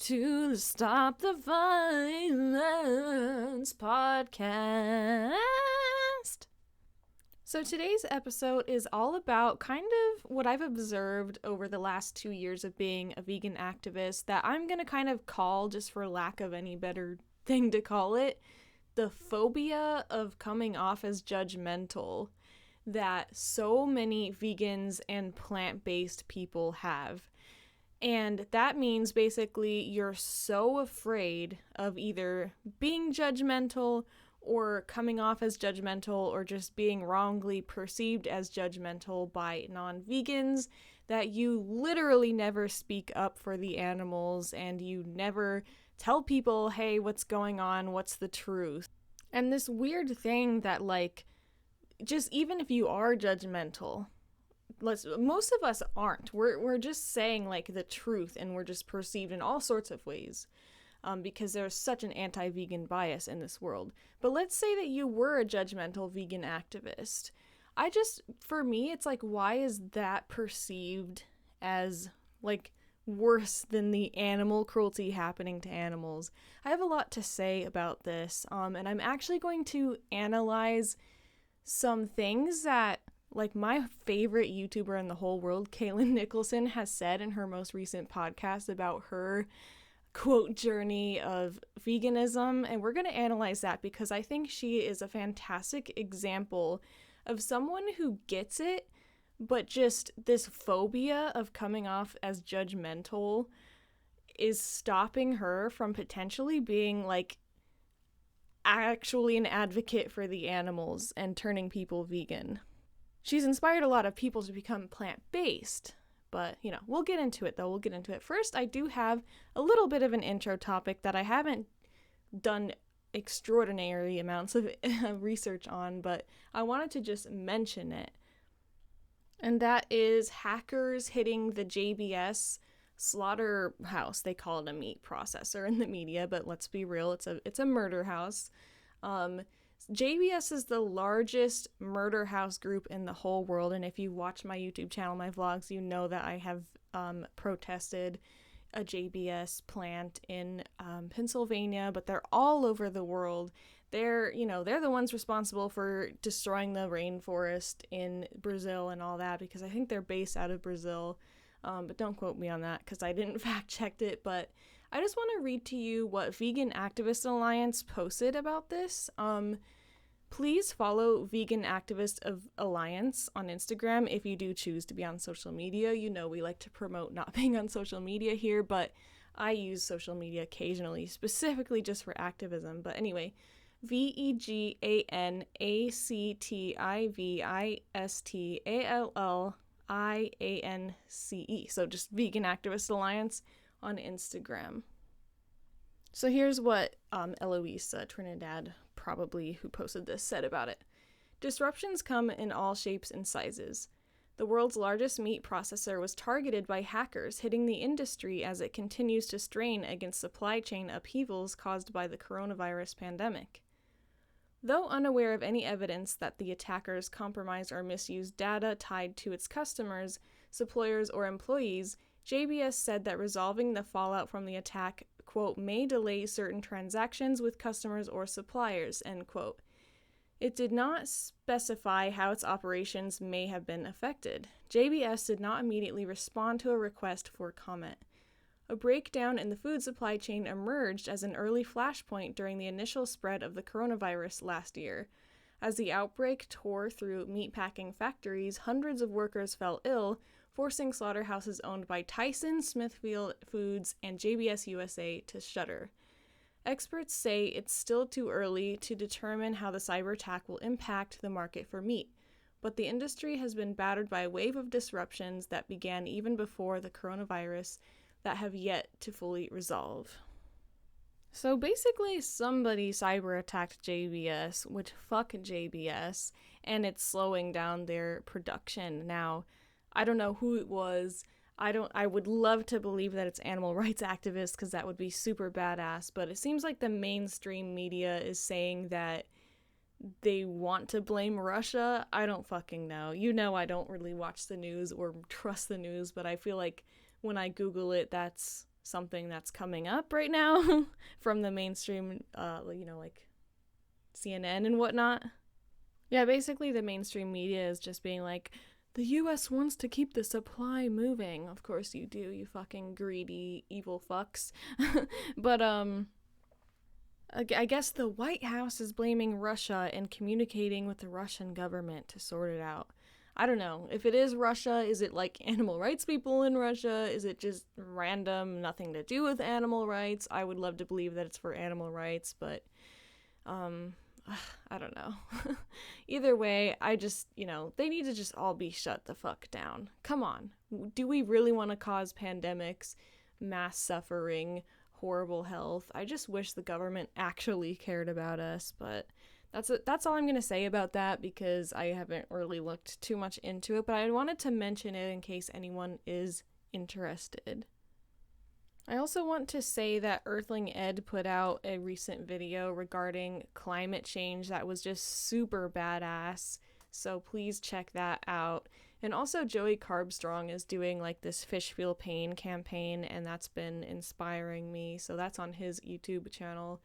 to the Stop the Violence podcast. So today's episode is all about kind of what I've observed over the last 2 years of being a vegan activist that I'm going to kind of call, just for lack of any better thing to call it, the phobia of coming off as judgmental that so many vegans and plant-based people have. And that means basically you're so afraid of either being judgmental or coming off as judgmental or just being wrongly perceived as judgmental by non-vegans that you literally never speak up for the animals and you never tell people, hey, what's going on? What's the truth? And this weird thing that, like, just even if you are judgmental, most of us aren't. We're just saying, like, the truth, and we're just perceived in all sorts of ways because there's such an anti-vegan bias in this world. But let's say that you were a judgmental vegan activist. For me, it's like, why is that perceived as, like, worse than the animal cruelty happening to animals? I have a lot to say about this, and I'm actually going to analyze some things that, like, my favorite YouTuber in the whole world, Caitlyn Nicholson, has said in her most recent podcast about her, quote, journey of veganism. And we're going to analyze that because I think she is a fantastic example of someone who gets it, but just this phobia of coming off as judgmental is stopping her from potentially being, like, actually an advocate for the animals and turning people vegan. She's inspired a lot of people to become plant-based, but, we'll get into it, though. We'll get into it. First, I do have a little bit of an intro topic that I haven't done extraordinary amounts of research on, but I wanted to just mention it. And that is hackers hitting the JBS slaughterhouse. They call it a meat processor in the media, but let's be real, it's a murder house. JBS is the largest murder house group in the whole world, and if you watch my YouTube channel, my vlogs, you know that I have protested a JBS plant in Pennsylvania, but they're all over the world. They're the ones responsible for destroying the rainforest in Brazil and all that, because I think they're based out of Brazil. But don't quote me on that because I didn't fact check it. But I just want to read to you what Vegan Activist Alliance posted about this. Please follow Vegan Activist Alliance on Instagram if you do choose to be on social media. We like to promote not being on social media here, but I use social media occasionally, specifically just for activism. But anyway, VeganActivistalliance. So just Vegan Activist Alliance on Instagram. So here's what Eloise Trinidad, probably who posted this, said about it. Disruptions come in all shapes and sizes. The world's largest meat processor was targeted by hackers, hitting the industry as it continues to strain against supply chain upheavals caused by the coronavirus pandemic. Though unaware of any evidence that the attackers compromised or misused data tied to its customers, suppliers, or employees, JBS said that resolving the fallout from the attack, quote, may delay certain transactions with customers or suppliers, end quote. It did not specify how its operations may have been affected. JBS did not immediately respond to a request for comment. A breakdown in the food supply chain emerged as an early flashpoint during the initial spread of the coronavirus last year. As the outbreak tore through meatpacking factories, hundreds of workers fell ill, forcing slaughterhouses owned by Tyson, Smithfield Foods, and JBS USA to shutter. Experts say it's still too early to determine how the cyber attack will impact the market for meat, but the industry has been battered by a wave of disruptions that began even before the coronavirus that have yet to fully resolve. So basically, somebody cyber attacked JBS, which fuck JBS, and it's slowing down their production. Now, I don't know who it was. I would love to believe that it's animal rights activists because that would be super badass, but it seems like the mainstream media is saying that they want to blame Russia. I don't fucking know. I don't really watch the news or trust the news, but I feel like when I Google it, that's something that's coming up right now from the mainstream, like CNN and whatnot. Yeah, basically the mainstream media is just being like, the US wants to keep the supply moving. Of course you do, you fucking greedy, evil fucks. But, I guess the White House is blaming Russia and communicating with the Russian government to sort it out. I don't know. If it is Russia, is it like animal rights people in Russia? Is it just random, nothing to do with animal rights? I would love to believe that it's for animal rights, but, I don't know. Either way, I just, they need to just all be shut the fuck down. Come on. Do we really want to cause pandemics, mass suffering, horrible health? I just wish the government actually cared about us, but that's all I'm going to say about that because I haven't really looked too much into it, but I wanted to mention it in case anyone is interested. I also want to say that Earthling Ed put out a recent video regarding climate change that was just super badass, so please check that out. And also Joey Carbstrong is doing like this Fish Feel Pain campaign, and that's been inspiring me, so that's on his YouTube channel.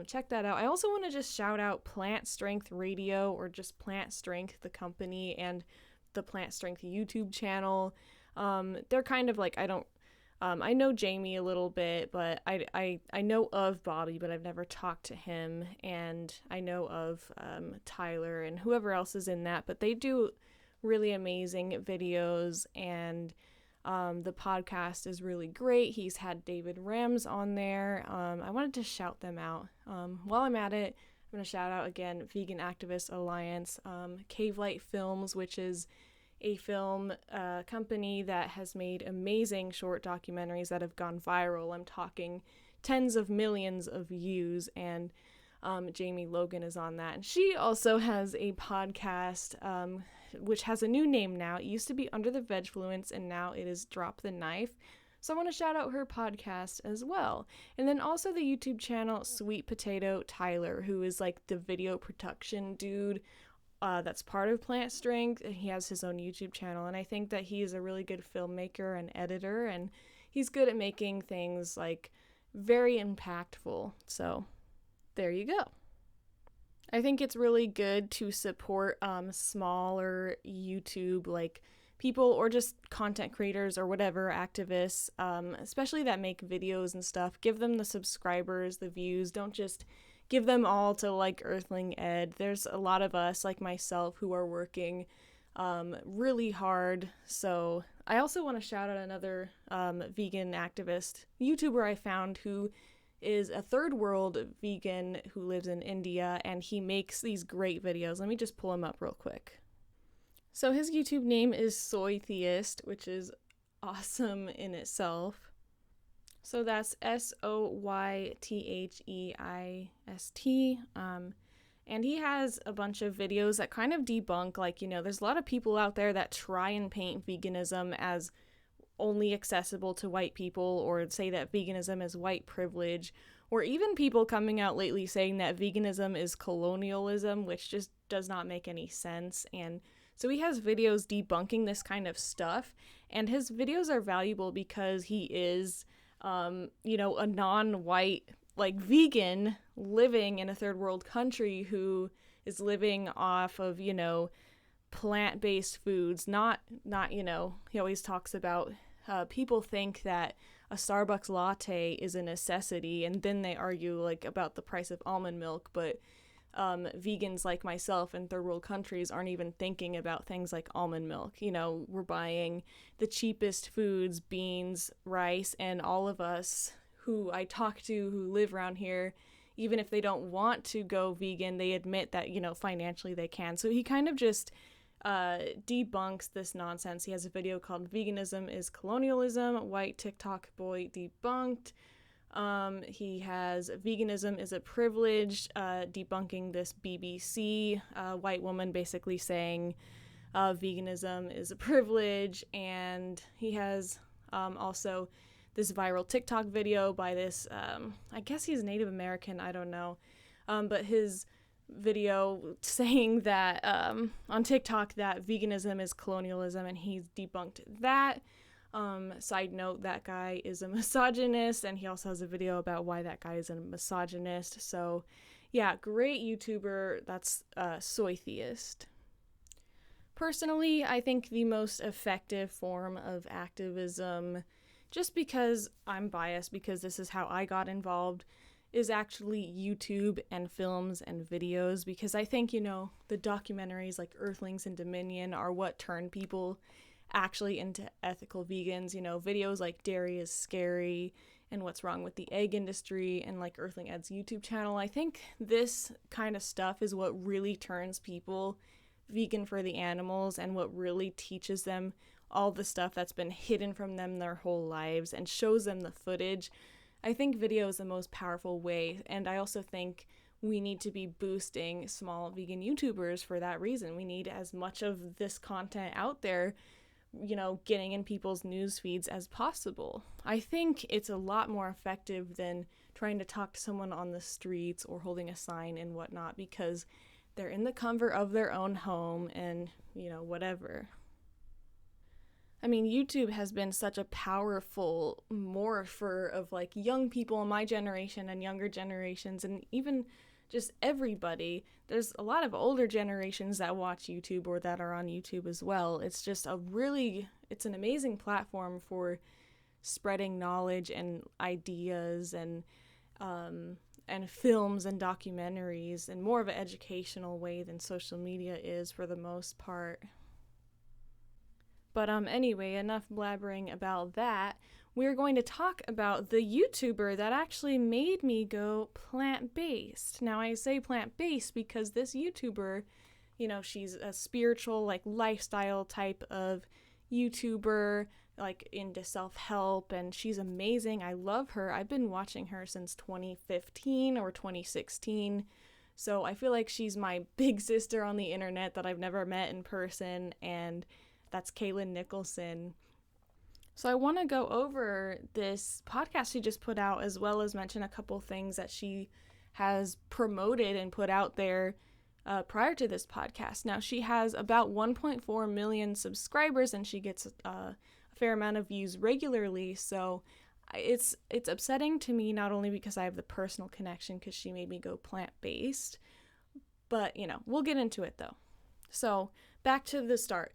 Check that out. I also want to just shout out Plant Strength Radio, or just Plant Strength, the company, and the Plant Strength YouTube channel. They're kind of like, I know Jamie a little bit, but I know of Bobby, but I've never talked to him, and I know of Tyler and whoever else is in that, but they do really amazing videos, and the podcast is really great. He's had David Rams on there. I wanted to shout them out. While I'm at it, I'm going to shout out again Vegan Activist Alliance, Cave Light Films, which is a film company that has made amazing short documentaries that have gone viral. I'm talking tens of millions of views, and Jamie Logan is on that. And she also has a podcast, which has a new name now. It used to be Under the Vegfluence, and now it is Drop the Knife. So I want to shout out her podcast as well. And then also the YouTube channel Sweet Potato Tyler, who is like the video production dude that's part of Plant Strength, and he has his own YouTube channel, and I think that he's a really good filmmaker and editor, and he's good at making things like very impactful. So there you go. I think it's really good to support smaller YouTube like people, or just content creators or whatever, activists, especially that make videos and stuff. Give them the subscribers, the views. Don't just give them all to like Earthling Ed. There's a lot of us like myself who are working really hard. So I also want to shout out another vegan activist YouTuber I found who is a third world vegan who lives in India, and he makes these great videos. Let me just pull him up real quick. So his YouTube name is Soy Theist, which is awesome in itself. So that's SOYTHEIST. And he has a bunch of videos that kind of debunk, like, there's a lot of people out there that try and paint veganism as only accessible to white people, or say that veganism is white privilege, or even people coming out lately saying that veganism is colonialism, which just does not make any sense. And so he has videos debunking this kind of stuff, and his videos are valuable because he is, a non-white, like, vegan living in a third world country who is living off of, plant-based foods, not, he always talks about people think that a Starbucks latte is a necessity, and then they argue like about the price of almond milk, but vegans like myself in third world countries aren't even thinking about things like almond milk. We're buying the cheapest foods, beans, rice, and all of us who I talk to who live around here, even if they don't want to go vegan, they admit that, financially they can. So he kind of just debunks this nonsense. He has a video called Veganism is Colonialism, White TikTok Boy Debunked. He has Veganism is a Privilege, debunking this BBC white woman basically saying veganism is a privilege. And he has also this viral TikTok video by this, I guess he's Native American, I don't know, but his video saying that on TikTok that veganism is colonialism, and he's debunked that. Side note, that guy is a misogynist, and he also has a video about why that guy is a misogynist. So yeah, great YouTuber that's a soy theist. Personally, I think the most effective form of activism, just because I'm biased because this is how I got involved, is actually YouTube and films and videos, because I think, the documentaries like Earthlings and Dominion are what turn people actually into ethical vegans. Videos like Dairy is Scary and What's Wrong with the Egg Industry and like Earthling Ed's YouTube channel. I think this kind of stuff is what really turns people vegan for the animals and what really teaches them all the stuff that's been hidden from them their whole lives and shows them the footage. I think video is the most powerful way, and I also think we need to be boosting small vegan YouTubers for that reason. We need as much of this content out there, getting in people's news feeds as possible. I think it's a lot more effective than trying to talk to someone on the streets or holding a sign and whatnot, because they're in the comfort of their own home and, whatever. I mean, YouTube has been such a powerful morpher of like young people in my generation and younger generations, and even just everybody. There's a lot of older generations that watch YouTube or that are on YouTube as well. It's just it's an amazing platform for spreading knowledge and ideas and films and documentaries in more of an educational way than social media is for the most part. But anyway, enough blabbering about that. We're going to talk about the YouTuber that actually made me go plant-based. Now, I say plant-based because this YouTuber, she's a spiritual, like, lifestyle type of YouTuber, like, into self-help, and she's amazing. I love her. I've been watching her since 2015 or 2016, so I feel like she's my big sister on the internet that I've never met in person, and that's Caitlyn Nicholson. So I want to go over this podcast she just put out, as well as mention a couple things that she has promoted and put out there prior to this podcast. Now, she has about 1.4 million subscribers, and she gets a fair amount of views regularly. So it's upsetting to me, not only because I have the personal connection because she made me go plant-based, but, we'll get into it though. So back to the start.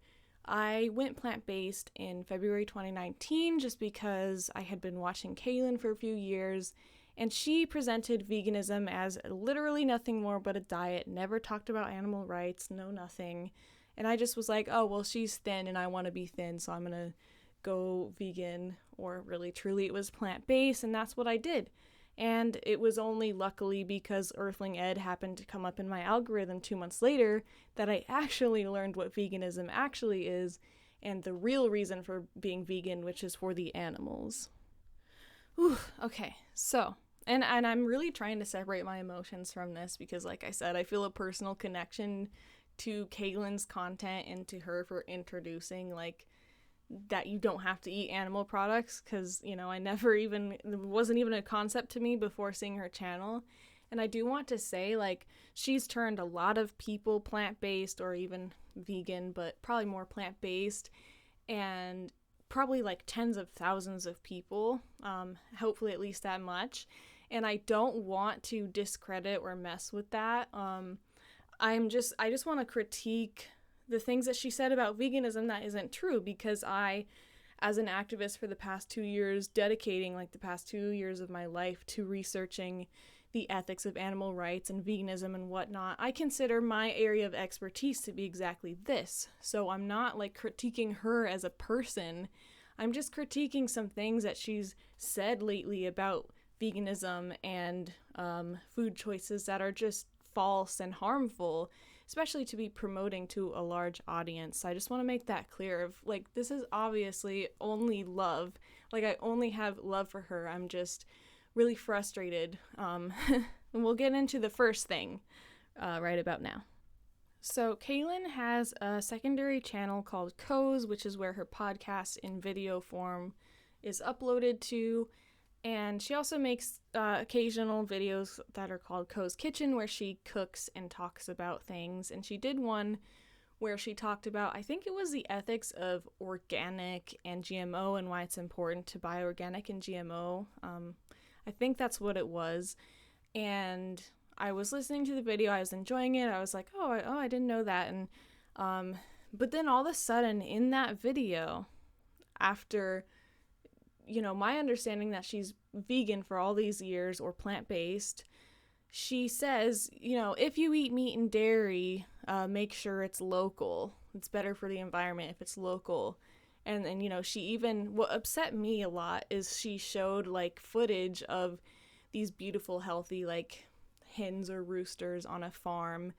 I went plant-based in February 2019 just because I had been watching Kalyn for a few years, and she presented veganism as literally nothing more but a diet, never talked about animal rights, no nothing. And I just was like, oh, well, she's thin and I want to be thin, so I'm going to go vegan, or really truly it was plant-based, and that's what I did. And it was only luckily because Earthling Ed happened to come up in my algorithm 2 months later that I actually learned what veganism actually is and the real reason for being vegan, which is for the animals. Okay, so, and I'm really trying to separate my emotions from this because, like I said, I feel a personal connection to Kailyn's content and to her for introducing, like, that you don't have to eat animal products, because it wasn't even a concept to me before seeing her channel. And I do want to say, like, she's turned a lot of people plant-based or even vegan, but probably more plant-based, and probably like tens of thousands of people, hopefully at least that much. And I don't want to discredit or mess with that. I just want to critique the things that she said about veganism that isn't true, because I, as an activist for the past 2 years, dedicating like the past 2 years of my life to researching the ethics of animal rights and veganism and whatnot, I consider my area of expertise to be exactly this. So I'm not like critiquing her as a person. I'm just critiquing some things that she's said lately about veganism and food choices that are just false and harmful, especially to be promoting to a large audience. So I just want to make that clear of, like, this is obviously only love. Like, I only have love for her. I'm just really frustrated. And we'll get into the first thing right about now. So Kailyn has a secondary channel called Co's, which is where her podcast in video form is uploaded to. And she also makes occasional videos that are called Co's Kitchen, where she cooks and talks about things. And she did one where she talked about, I think it was the ethics of organic and GMO and why it's important to buy organic and GMO. I think that's what it was. And I was listening to the video, I was enjoying it. I was like, I didn't know that. And but then all of a sudden in that video, after, my understanding that she's vegan for all these years or plant-based, she says, if you eat meat and dairy, make sure it's local. It's better for the environment if it's local. And she even, what upset me a lot is she showed like footage of these beautiful, healthy, like hens or roosters on a farm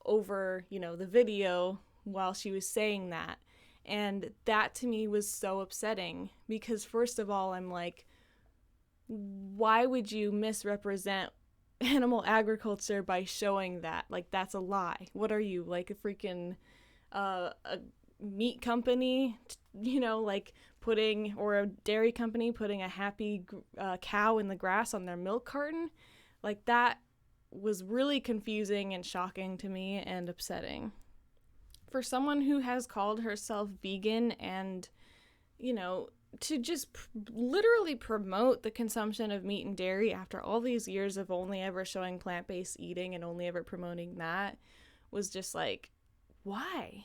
over, the video while she was saying that. And that to me was so upsetting because first of all, I'm like, why would you misrepresent animal agriculture by showing that? Like, that's a lie. What are you, like a freaking a meat company, like putting, or a dairy company putting a happy cow in the grass on their milk carton? Like, that was really confusing and shocking to me and upsetting. For someone who has called herself vegan and, to just literally promote the consumption of meat and dairy after all these years of only ever showing plant-based eating and only ever promoting that was just like, why?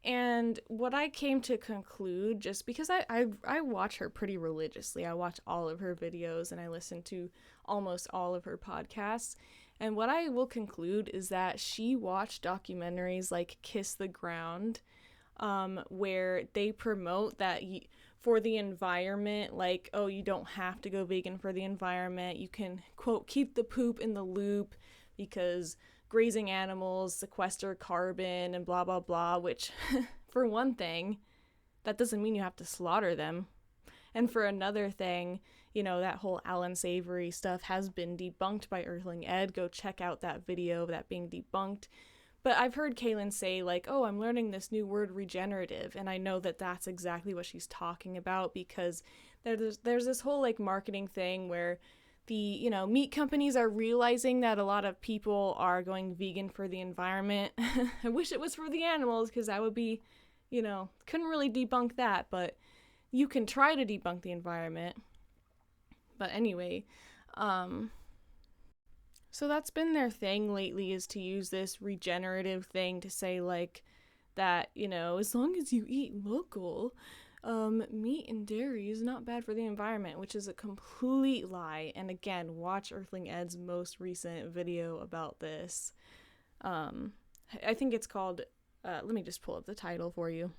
And what I came to conclude, just because I watch her pretty religiously, I watch all of her videos and I listen to almost all of her podcasts, and what I will conclude is that she watched documentaries like Kiss the Ground, where they promote that for the environment, like, oh, you don't have to go vegan for the environment. You can, quote, keep the poop in the loop because grazing animals sequester carbon and blah, blah, blah, which for one thing, that doesn't mean you have to slaughter them. And for another thing, that whole Alan Savory stuff has been debunked by Earthling Ed. Go check out that video of that being debunked. But I've heard Kailyn say, like, oh, I'm learning this new word, regenerative. And I know that that's exactly what she's talking about because there's this whole, like, marketing thing where the, meat companies are realizing that a lot of people are going vegan for the environment. I wish it was for the animals because that would be, couldn't really debunk that. But you can try to debunk the environment. But anyway, so that's been their thing lately, is to use this regenerative thing to say, like, that, as long as you eat local, meat and dairy is not bad for the environment, which is a complete lie. And again, watch Earthling Ed's most recent video about this. I think it's called, let me just pull up the title for you.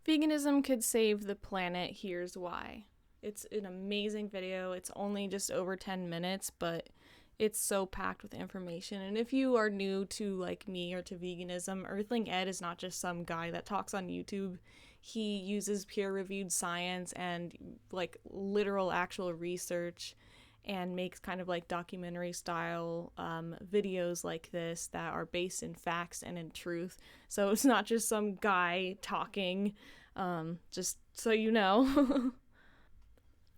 Veganism could save the planet, here's why. It's an amazing video. It's only just over 10 minutes, but it's so packed with information. And if you are new to, like, me or to veganism, Earthling Ed is not just some guy that talks on YouTube. He uses peer-reviewed science and, like, literal actual research and makes kind of like documentary style videos like this that are based in facts and in truth. So it's not just some guy talking, just so you know.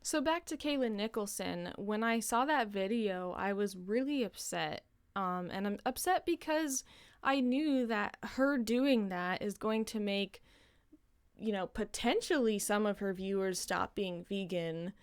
So back to Kailyn Nicholson. When I saw that video, I was really upset. And I'm upset because I knew that her doing that is going to make, potentially some of her viewers stop being vegan,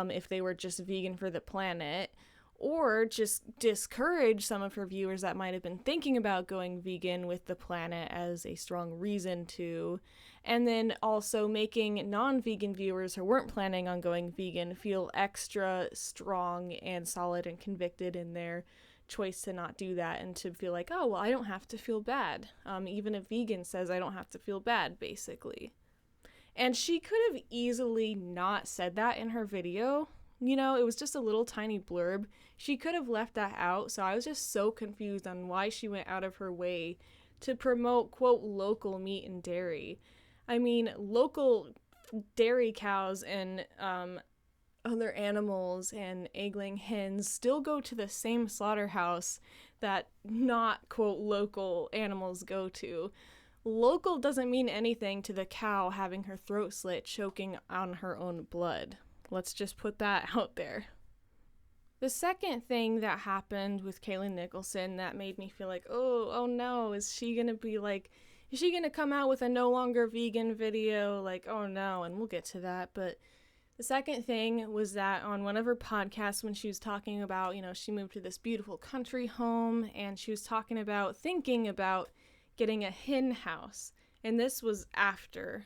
if they were just vegan for the planet, or just discourage some of her viewers that might have been thinking about going vegan with the planet as a strong reason to. And then also making non-vegan viewers who weren't planning on going vegan feel extra strong and solid and convicted in their choice to not do that, and to feel like, oh, well, I don't have to feel bad. Even a vegan says I don't have to feel bad, basically. And she could have easily not said that in her video. It was just a little tiny blurb. She could have left that out, so I was just so confused on why she went out of her way to promote, quote, local meat and dairy. I mean, local dairy cows and other animals and egg-laying hens still go to the same slaughterhouse that not, quote, local animals go to. Local doesn't mean anything to the cow having her throat slit choking on her own blood. Let's just put that out there. The second thing that happened with Kailyn Nicholson that made me feel like, oh no, is she going to come out with a no longer vegan video? Like, oh no, and we'll get to that. But the second thing was that on one of her podcasts, when she was talking about, she moved to this beautiful country home, and she was talking about thinking about getting a hen house. And this was after,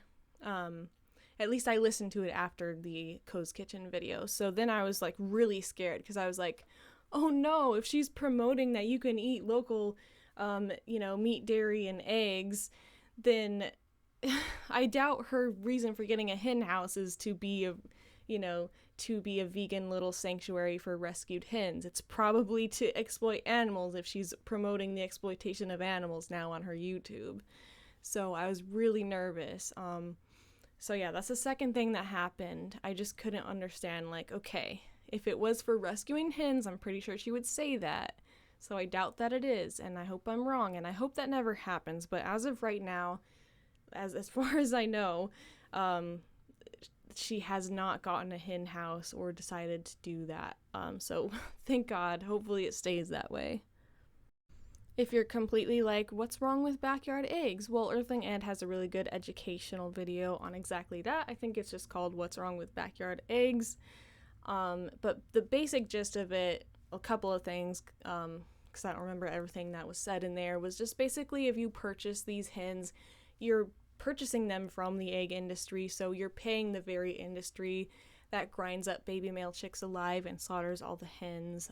at least I listened to it after the Co's Kitchen video. So then I was like really scared, because I was like, oh no, if she's promoting that you can eat local, meat, dairy, and eggs, then I doubt her reason for getting a hen house is to be a vegan little sanctuary for rescued hens. It's probably to exploit animals if she's promoting the exploitation of animals now on her YouTube. So I was really nervous. So yeah, that's the second thing that happened. I just couldn't understand, like, okay, if it was for rescuing hens, I'm pretty sure she would say that. So I doubt that it is, and I hope I'm wrong, and I hope that never happens. But as of right now, as far as I know, she has not gotten a hen house or decided to do that. So thank God. Hopefully it stays that way. If you're completely like, what's wrong with backyard eggs? Well, Earthling Ed has a really good educational video on exactly that. I think it's just called What's Wrong with Backyard Eggs. But the basic gist of it, a couple of things, because I don't remember everything that was said in there, was just basically if you purchase these hens, you're purchasing them from the egg industry, so you're paying the very industry that grinds up baby male chicks alive and slaughters all the hens,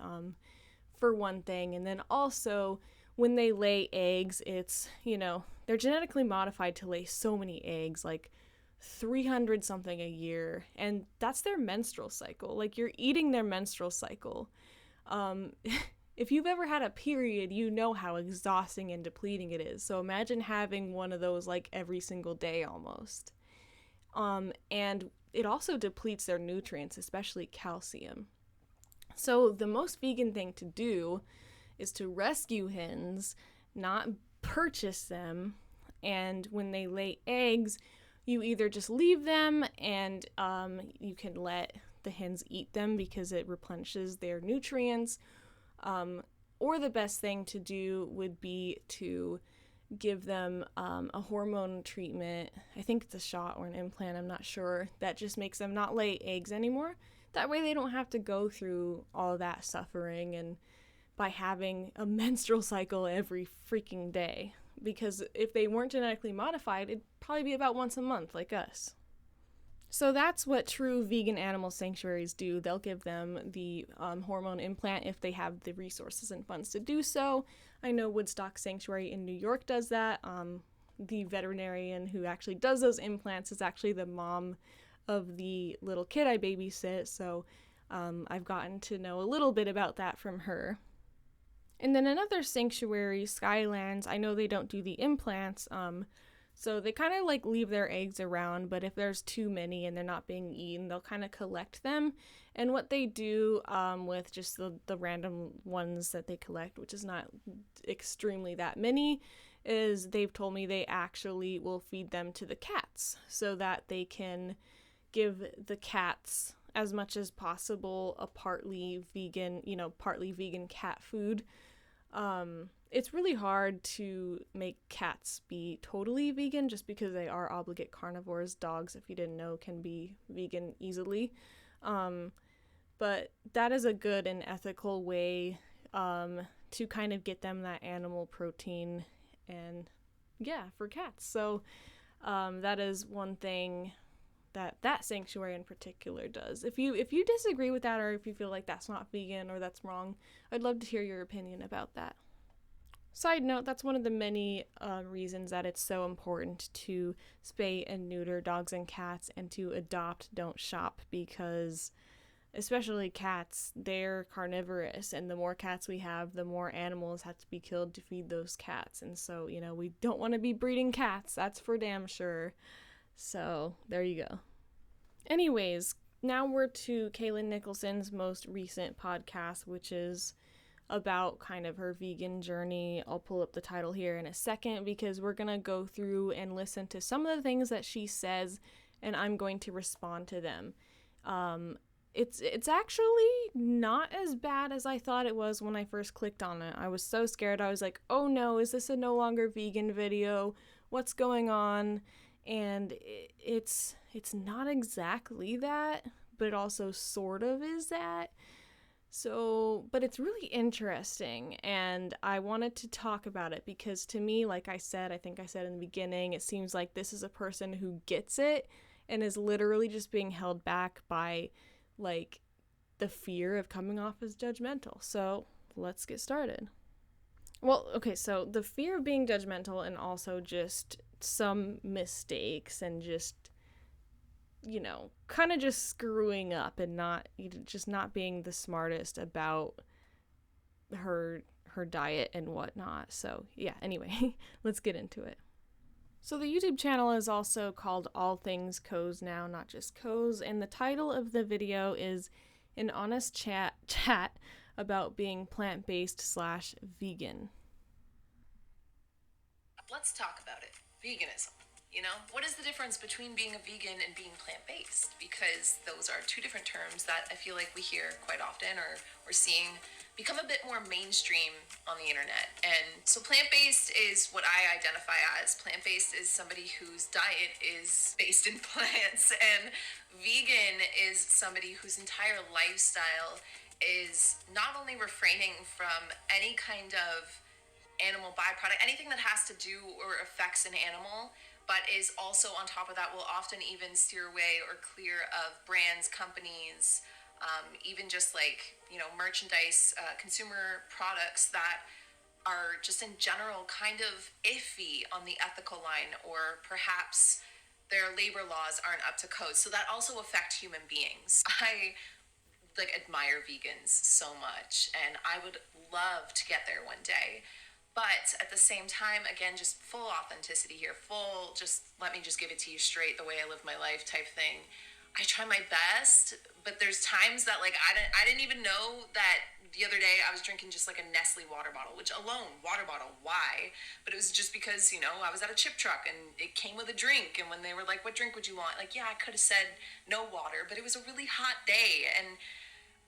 for one thing. And then also, when they lay eggs, it's, they're genetically modified to lay so many eggs, like 300 something a year, and that's their menstrual cycle. Like, you're eating their menstrual cycle. If you've ever had a period, you know how exhausting and depleting it is. So imagine having one of those like every single day almost. And it also depletes their nutrients, especially calcium. So the most vegan thing to do is to rescue hens, not purchase them. And when they lay eggs, you either just leave them and you can let the hens eat them because it replenishes their nutrients. Or the best thing to do would be to give them a hormone treatment. I think it's a shot or an implant, I'm not sure. That just makes them not lay eggs anymore. That way they don't have to go through all that suffering and by having a menstrual cycle every freaking day. Because if they weren't genetically modified, it'd probably be about once a month, like us. So that's what true vegan animal sanctuaries do. They'll give them the hormone implant if they have the resources and funds to do so. I know Woodstock Sanctuary in New York does that. The veterinarian who actually does those implants is actually the mom of the little kid I babysit, so I've gotten to know a little bit about that from her. And then another sanctuary, Skylands, I know they don't do the implants, so they kind of like leave their eggs around, but if there's too many and they're not being eaten, they'll kind of collect them. And what they do with just the random ones that they collect, which is not extremely that many, is they've told me they actually will feed them to the cats so that they can give the cats as much as possible a partly vegan cat food. It's really hard to make cats be totally vegan just because they are obligate carnivores. Dogs, if you didn't know, can be vegan easily. But that is a good and ethical way to kind of get them that animal protein and for cats. So that is one thing that sanctuary in particular does. If you disagree with that, or if you feel like that's not vegan or that's wrong, I'd love to hear your opinion about that. Side note, that's one of the many reasons that it's so important to spay and neuter dogs and cats and to adopt, don't shop, because especially cats, they're carnivorous, and the more cats we have, the more animals have to be killed to feed those cats. And so, we don't want to be breeding cats, that's for damn sure. So, there you go. Anyways, now we're to Kailyn Nicholson's most recent podcast, which is about kind of her vegan journey. I'll pull up the title here in a second because we're going to go through and listen to some of the things that she says, and I'm going to respond to them. it's actually not as bad as I thought it was when I first clicked on it. I was so scared. I was like, oh no, is this a no longer vegan video? What's going on? And it's not exactly that, but it also sort of is that. So, but it's really interesting, and I wanted to talk about it because to me, like I said, I think I said in the beginning, it seems like this is a person who gets it and is literally just being held back by, like, the fear of coming off as judgmental. So, let's get started. Well, okay, so the fear of being judgmental and also just some mistakes and just, you know, kind of just screwing up and not being the smartest about her diet and whatnot. So yeah, anyway, let's get into it. So the YouTube channel is also called All Things Co's now, not just Co's, and the title of the video is an honest chat about being plant-based / vegan. Let's talk about it. Veganism. You know, what is the difference between being a vegan and being plant-based? Because those are two different terms that I feel like we hear quite often, or we're seeing become a bit more mainstream on the internet. And so plant-based is what I identify as. Plant-based is somebody whose diet is based in plants, and vegan is somebody whose entire lifestyle is not only refraining from any kind of animal byproduct, anything that has to do or affects an animal, but is also on top of that will often even steer away or clear of brands, companies, even just like, you know, merchandise, consumer products that are just in general kind of iffy on the ethical line, or perhaps their labor laws aren't up to code. So that also affect human beings. I admire vegans so much, and I would love to get there one day. But at the same time, again, just full authenticity here, just let me just give it to you straight, the way I live my life type thing. I try my best, but there's times that like I didn't even know that the other day I was drinking just like a Nestle water bottle, which alone, water bottle, why? But it was just because, you know, I was at a chip truck and it came with a drink, and when they were like, what drink would you want? Like, yeah, I could have said no water, but it was a really hot day, and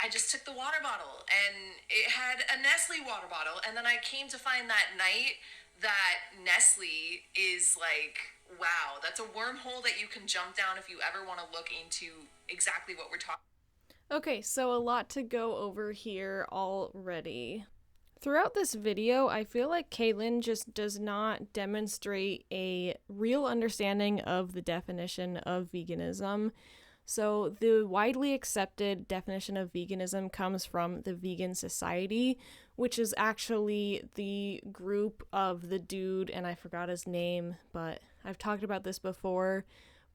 I just took the water bottle and it had a Nestle water bottle. And then I came to find that night that Nestle is like, wow, that's a wormhole that you can jump down if you ever want to look into exactly what we're talking about. Okay, so a lot to go over here already. Throughout this video, I feel like Kailyn just does not demonstrate a real understanding of the definition of veganism. So the widely accepted definition of veganism comes from the Vegan Society, which is actually the group of the dude, and I forgot his name, but I've talked about this before.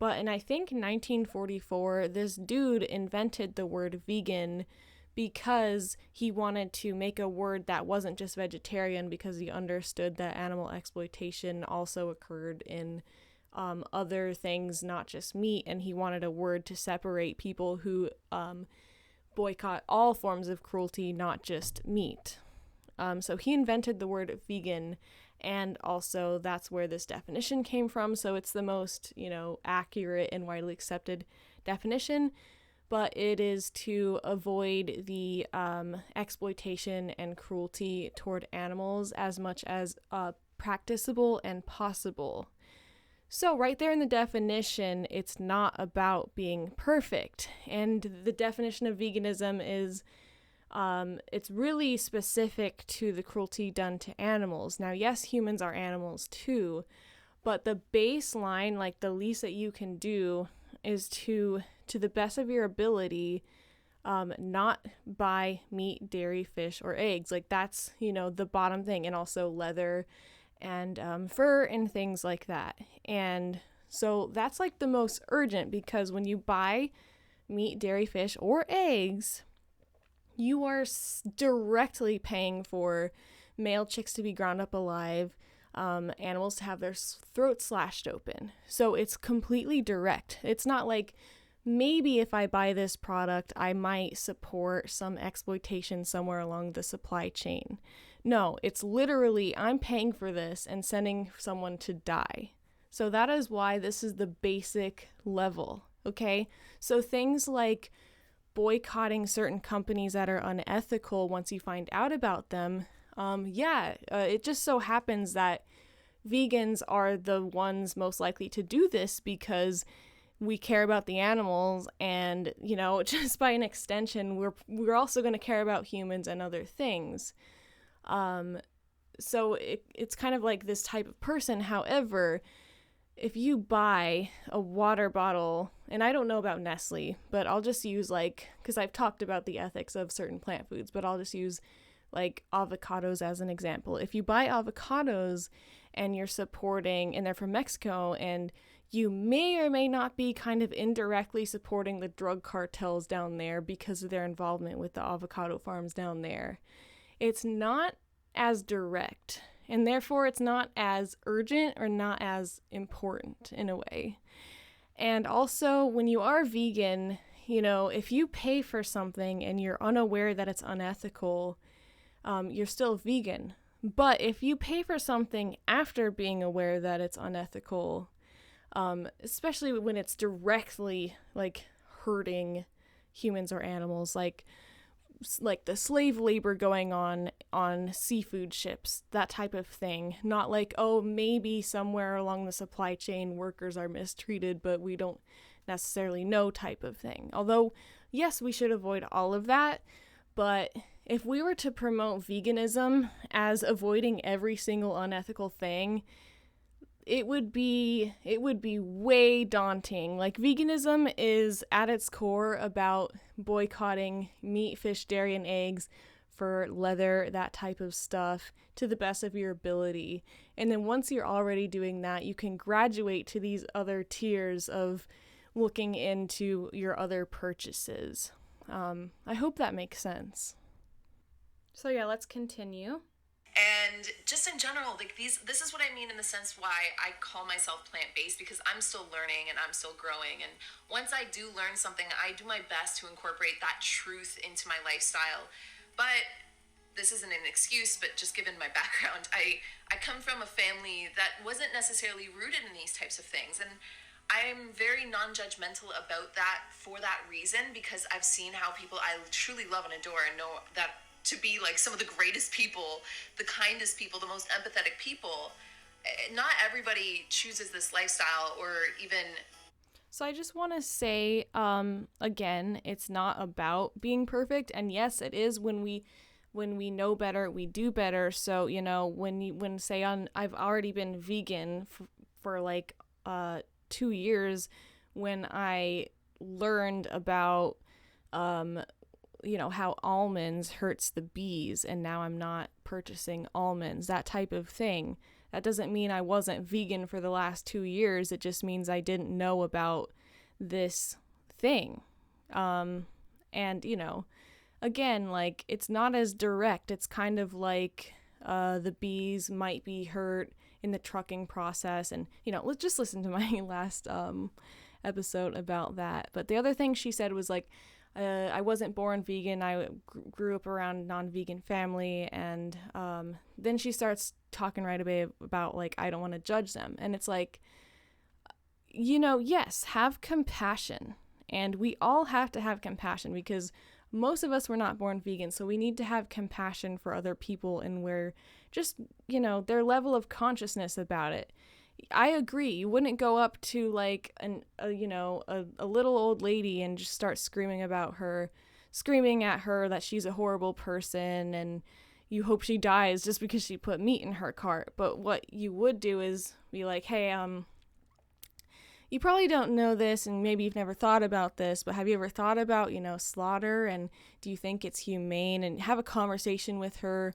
But in I think 1944, this dude invented the word vegan because he wanted to make a word that wasn't just vegetarian, because he understood that animal exploitation also occurred in other things, not just meat, and he wanted a word to separate people who boycott all forms of cruelty, not just meat. So he invented the word vegan, and also that's where this definition came from. So it's the most, you know, accurate and widely accepted definition, but it is to avoid the exploitation and cruelty toward animals as much as practicable and possible. So right there in the definition, it's not about being perfect. And the definition of veganism is, it's really specific to the cruelty done to animals. Now, yes, humans are animals too, but the baseline, like the least that you can do, is to the best of your ability, not buy meat, dairy, fish, or eggs. Like that's, you know, the bottom thing. And also leather and fur and things like that. And so that's like the most urgent, because when you buy meat, dairy, fish, or eggs, you are directly paying for male chicks to be ground up alive, animals to have their throats slashed open. So it's completely direct. It's not like maybe if I buy this product, I might support some exploitation somewhere along the supply chain. No, it's literally, I'm paying for this and sending someone to die. So that is why this is the basic level, okay? So things like boycotting certain companies that are unethical once you find out about them, it just so happens that vegans are the ones most likely to do this because we care about the animals, and just by an extension we're also going to care about humans and other things. So it's kind of like this type of person. However, if you buy a water bottle, and I don't know about Nestle, but I'll just use because I've talked about the ethics of certain plant foods, but I'll just use avocados as an example. If you buy avocados and you're supporting, and they're from Mexico, and you may or may not be kind of indirectly supporting the drug cartels down there because of their involvement with the avocado farms down there, it's not as direct, and therefore it's not as urgent or not as important in a way. And also, when you are vegan, if you pay for something and you're unaware that it's unethical, you're still vegan. But if you pay for something after being aware that it's unethical, especially when it's directly hurting humans or animals, like the slave labor going on seafood ships, that type of thing. Not maybe somewhere along the supply chain workers are mistreated, but we don't necessarily know type of thing. Although, yes, we should avoid all of that, but if we were to promote veganism as avoiding every single unethical thing, it would be way daunting. Veganism is at its core about boycotting meat, fish, dairy, and eggs for leather, that type of stuff, to the best of your ability. And then once you're already doing that, you can graduate to these other tiers of looking into your other purchases. I hope that makes sense. So yeah, let's continue. And just in general, this is what I mean in the sense why I call myself plant-based, because I'm still learning and I'm still growing. And once I do learn something, I do my best to incorporate that truth into my lifestyle. But this isn't an excuse, but just given my background, I come from a family that wasn't necessarily rooted in these types of things. And I'm very non-judgmental about that for that reason, because I've seen how people I truly love and adore and know that to be some of the greatest people, the kindest people, the most empathetic people. Not everybody chooses this lifestyle or even... So I just want to say, again, it's not about being perfect. And yes, it is when we know better, we do better. So, I've already been vegan for 2 years, when I learned about, how almonds hurts the bees, and now I'm not purchasing almonds, that type of thing. That doesn't mean I wasn't vegan for the last 2 years. It just means I didn't know about this thing. And, again, it's not as direct. It's kind of the bees might be hurt in the trucking process. And, let's just listen to my last episode about that. But the other thing she said was I wasn't born vegan. I grew up around a non-vegan family, and then she starts talking right away about I don't want to judge them, and it's yes, have compassion, and we all have to have compassion, because most of us were not born vegan, so we need to have compassion for other people and where just their level of consciousness about it. I agree. You wouldn't go up to a little old lady and just start screaming at her that she's a horrible person and you hope she dies just because she put meat in her cart. But what you would do is be hey, you probably don't know this, and maybe you've never thought about this, but have you ever thought about, slaughter, and do you think it's humane? And have a conversation with her.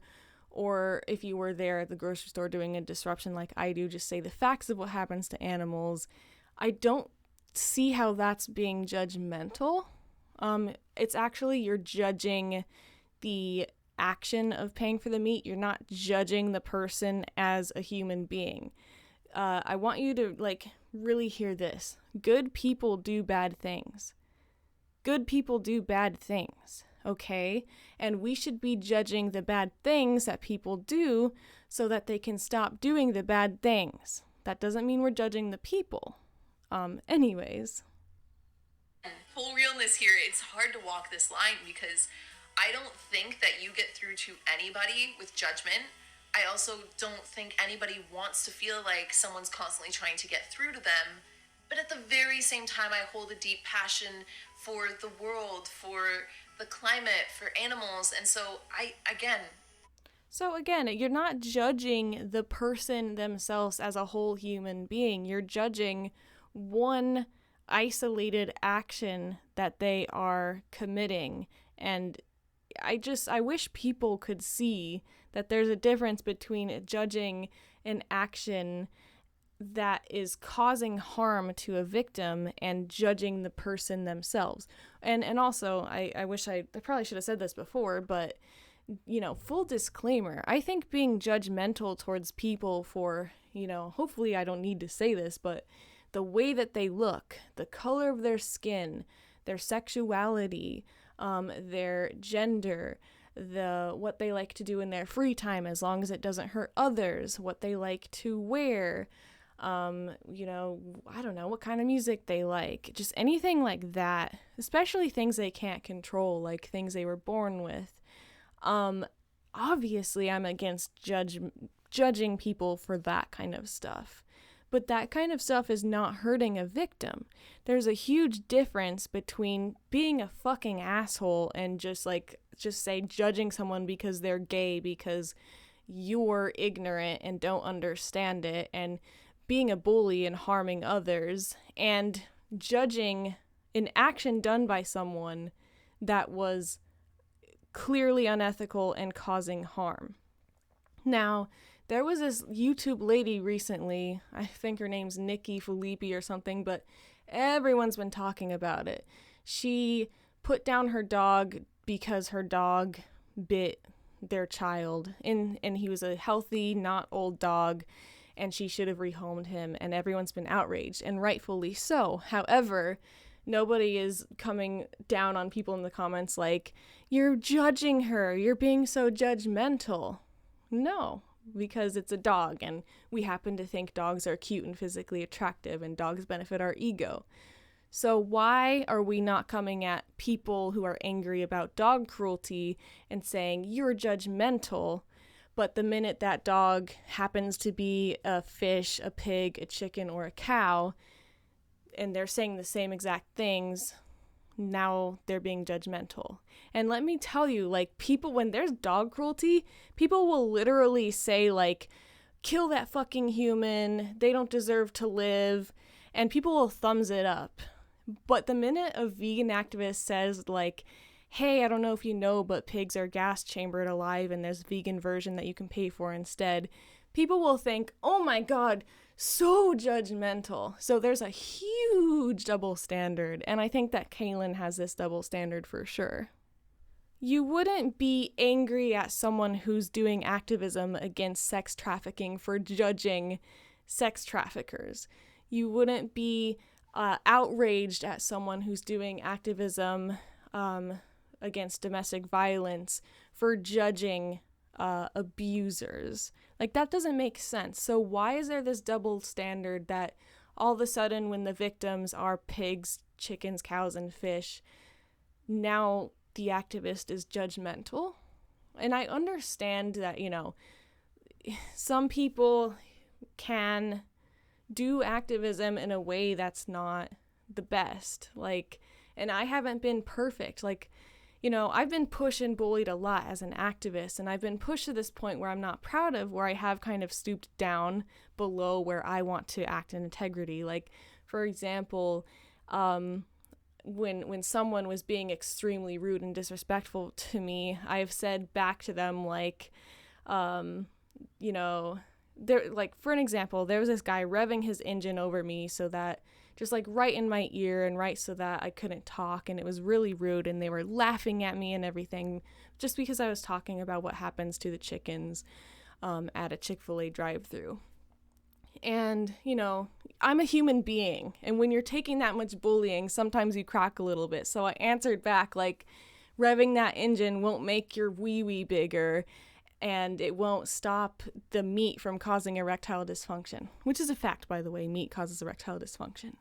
Or if you were there at the grocery store doing a disruption like I do, just say the facts of what happens to animals. I don't see how that's being judgmental. It's actually, you're judging the action of paying for the meat. You're not judging the person as a human being. I want you to really hear this. Good people do bad things. Good people do bad things. Okay? And we should be judging the bad things that people do so that they can stop doing the bad things. That doesn't mean we're judging the people. Anyways. Full realness this here, it's hard to walk this line because I don't think that you get through to anybody with judgment. I also don't think anybody wants to feel like someone's constantly trying to get through to them. But at the very same time, I hold a deep passion for the world, for the climate, for animals. And so So again, you're not judging the person themselves as a whole human being. You're judging one isolated action that they are committing. And I wish people could see that there's a difference between judging an action that is causing harm to a victim and judging the person themselves. And also, I wish I probably should have said this before, but full disclaimer, I think being judgmental towards people for, hopefully I don't need to say this, but the way that they look, the color of their skin, their sexuality, their gender, what they like to do in their free time as long as it doesn't hurt others, what they like to wear, I don't know, what kind of music they like, just anything like that, especially things they can't control, like things they were born with. Obviously I'm against judging people for that kind of stuff. But that kind of stuff is not hurting a victim. There's a huge difference between being a fucking asshole and just say judging someone because they're gay because you're ignorant and don't understand it, and being a bully and harming others, and judging an action done by someone that was clearly unethical and causing harm. Now, there was this YouTube lady recently, I think her name's Nikki Filippi or something, but everyone's been talking about it. She put down her dog because her dog bit their child, and he was a healthy, not old dog, and she should have rehomed him, and everyone's been outraged, and rightfully so. However, nobody is coming down on people in the comments like, you're judging her, you're being so judgmental. No, because it's a dog, and we happen to think dogs are cute and physically attractive, and dogs benefit our ego. So why are we not coming at people who are angry about dog cruelty and saying, you're judgmental, but the minute that dog happens to be a fish, a pig, a chicken, or a cow, and they're saying the same exact things, now they're being judgmental. And let me tell you, people, when there's dog cruelty, people will literally say, kill that fucking human, they don't deserve to live, and people will thumbs it up. But the minute a vegan activist says, hey, I don't know if you know, but pigs are gas chambered alive and there's a vegan version that you can pay for instead, people will think, oh my god, so judgmental. So there's a huge double standard, and I think that Kailyn has this double standard for sure. You wouldn't be angry at someone who's doing activism against sex trafficking for judging sex traffickers. You wouldn't be outraged at someone who's doing activism against domestic violence for judging abusers. That doesn't make sense. So why is there this double standard that all of a sudden when the victims are pigs, chickens, cows, and fish, now the activist is judgmental? And I understand that, some people can do activism in a way that's not the best. And I haven't been perfect. I've been pushed and bullied a lot as an activist, and I've been pushed to this point where I'm not proud of, where I have kind of stooped down below where I want to act in integrity. For example, when someone was being extremely rude and disrespectful to me, I've said back to them, for an example, there was this guy revving his engine over me so that, just right in my ear, and right so that I couldn't talk, and it was really rude, and they were laughing at me and everything just because I was talking about what happens to the chickens at a Chick-fil-A drive-thru. And, I'm a human being, and when you're taking that much bullying, sometimes you crack a little bit. So I answered back, revving that engine won't make your wee-wee bigger, and it won't stop the meat from causing erectile dysfunction, which is a fact, by the way. Meat causes erectile dysfunction.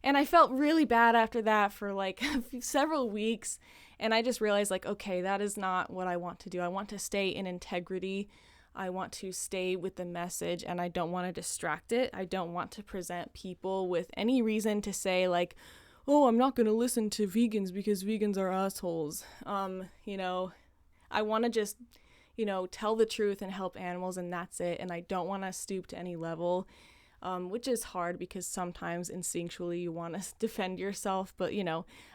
And I felt really bad after that for like several weeks. And I just realized, like, okay, that is not what I want to do. I want to stay in integrity. I want to stay with the message, and I don't want to distract it. I don't want to present people with any reason to say, like, oh, I'm not going to listen to vegans because vegans are assholes. I want to just, tell the truth and help animals, and that's it. And I don't want to stoop to any level, which is hard because sometimes instinctually you want to defend yourself. But,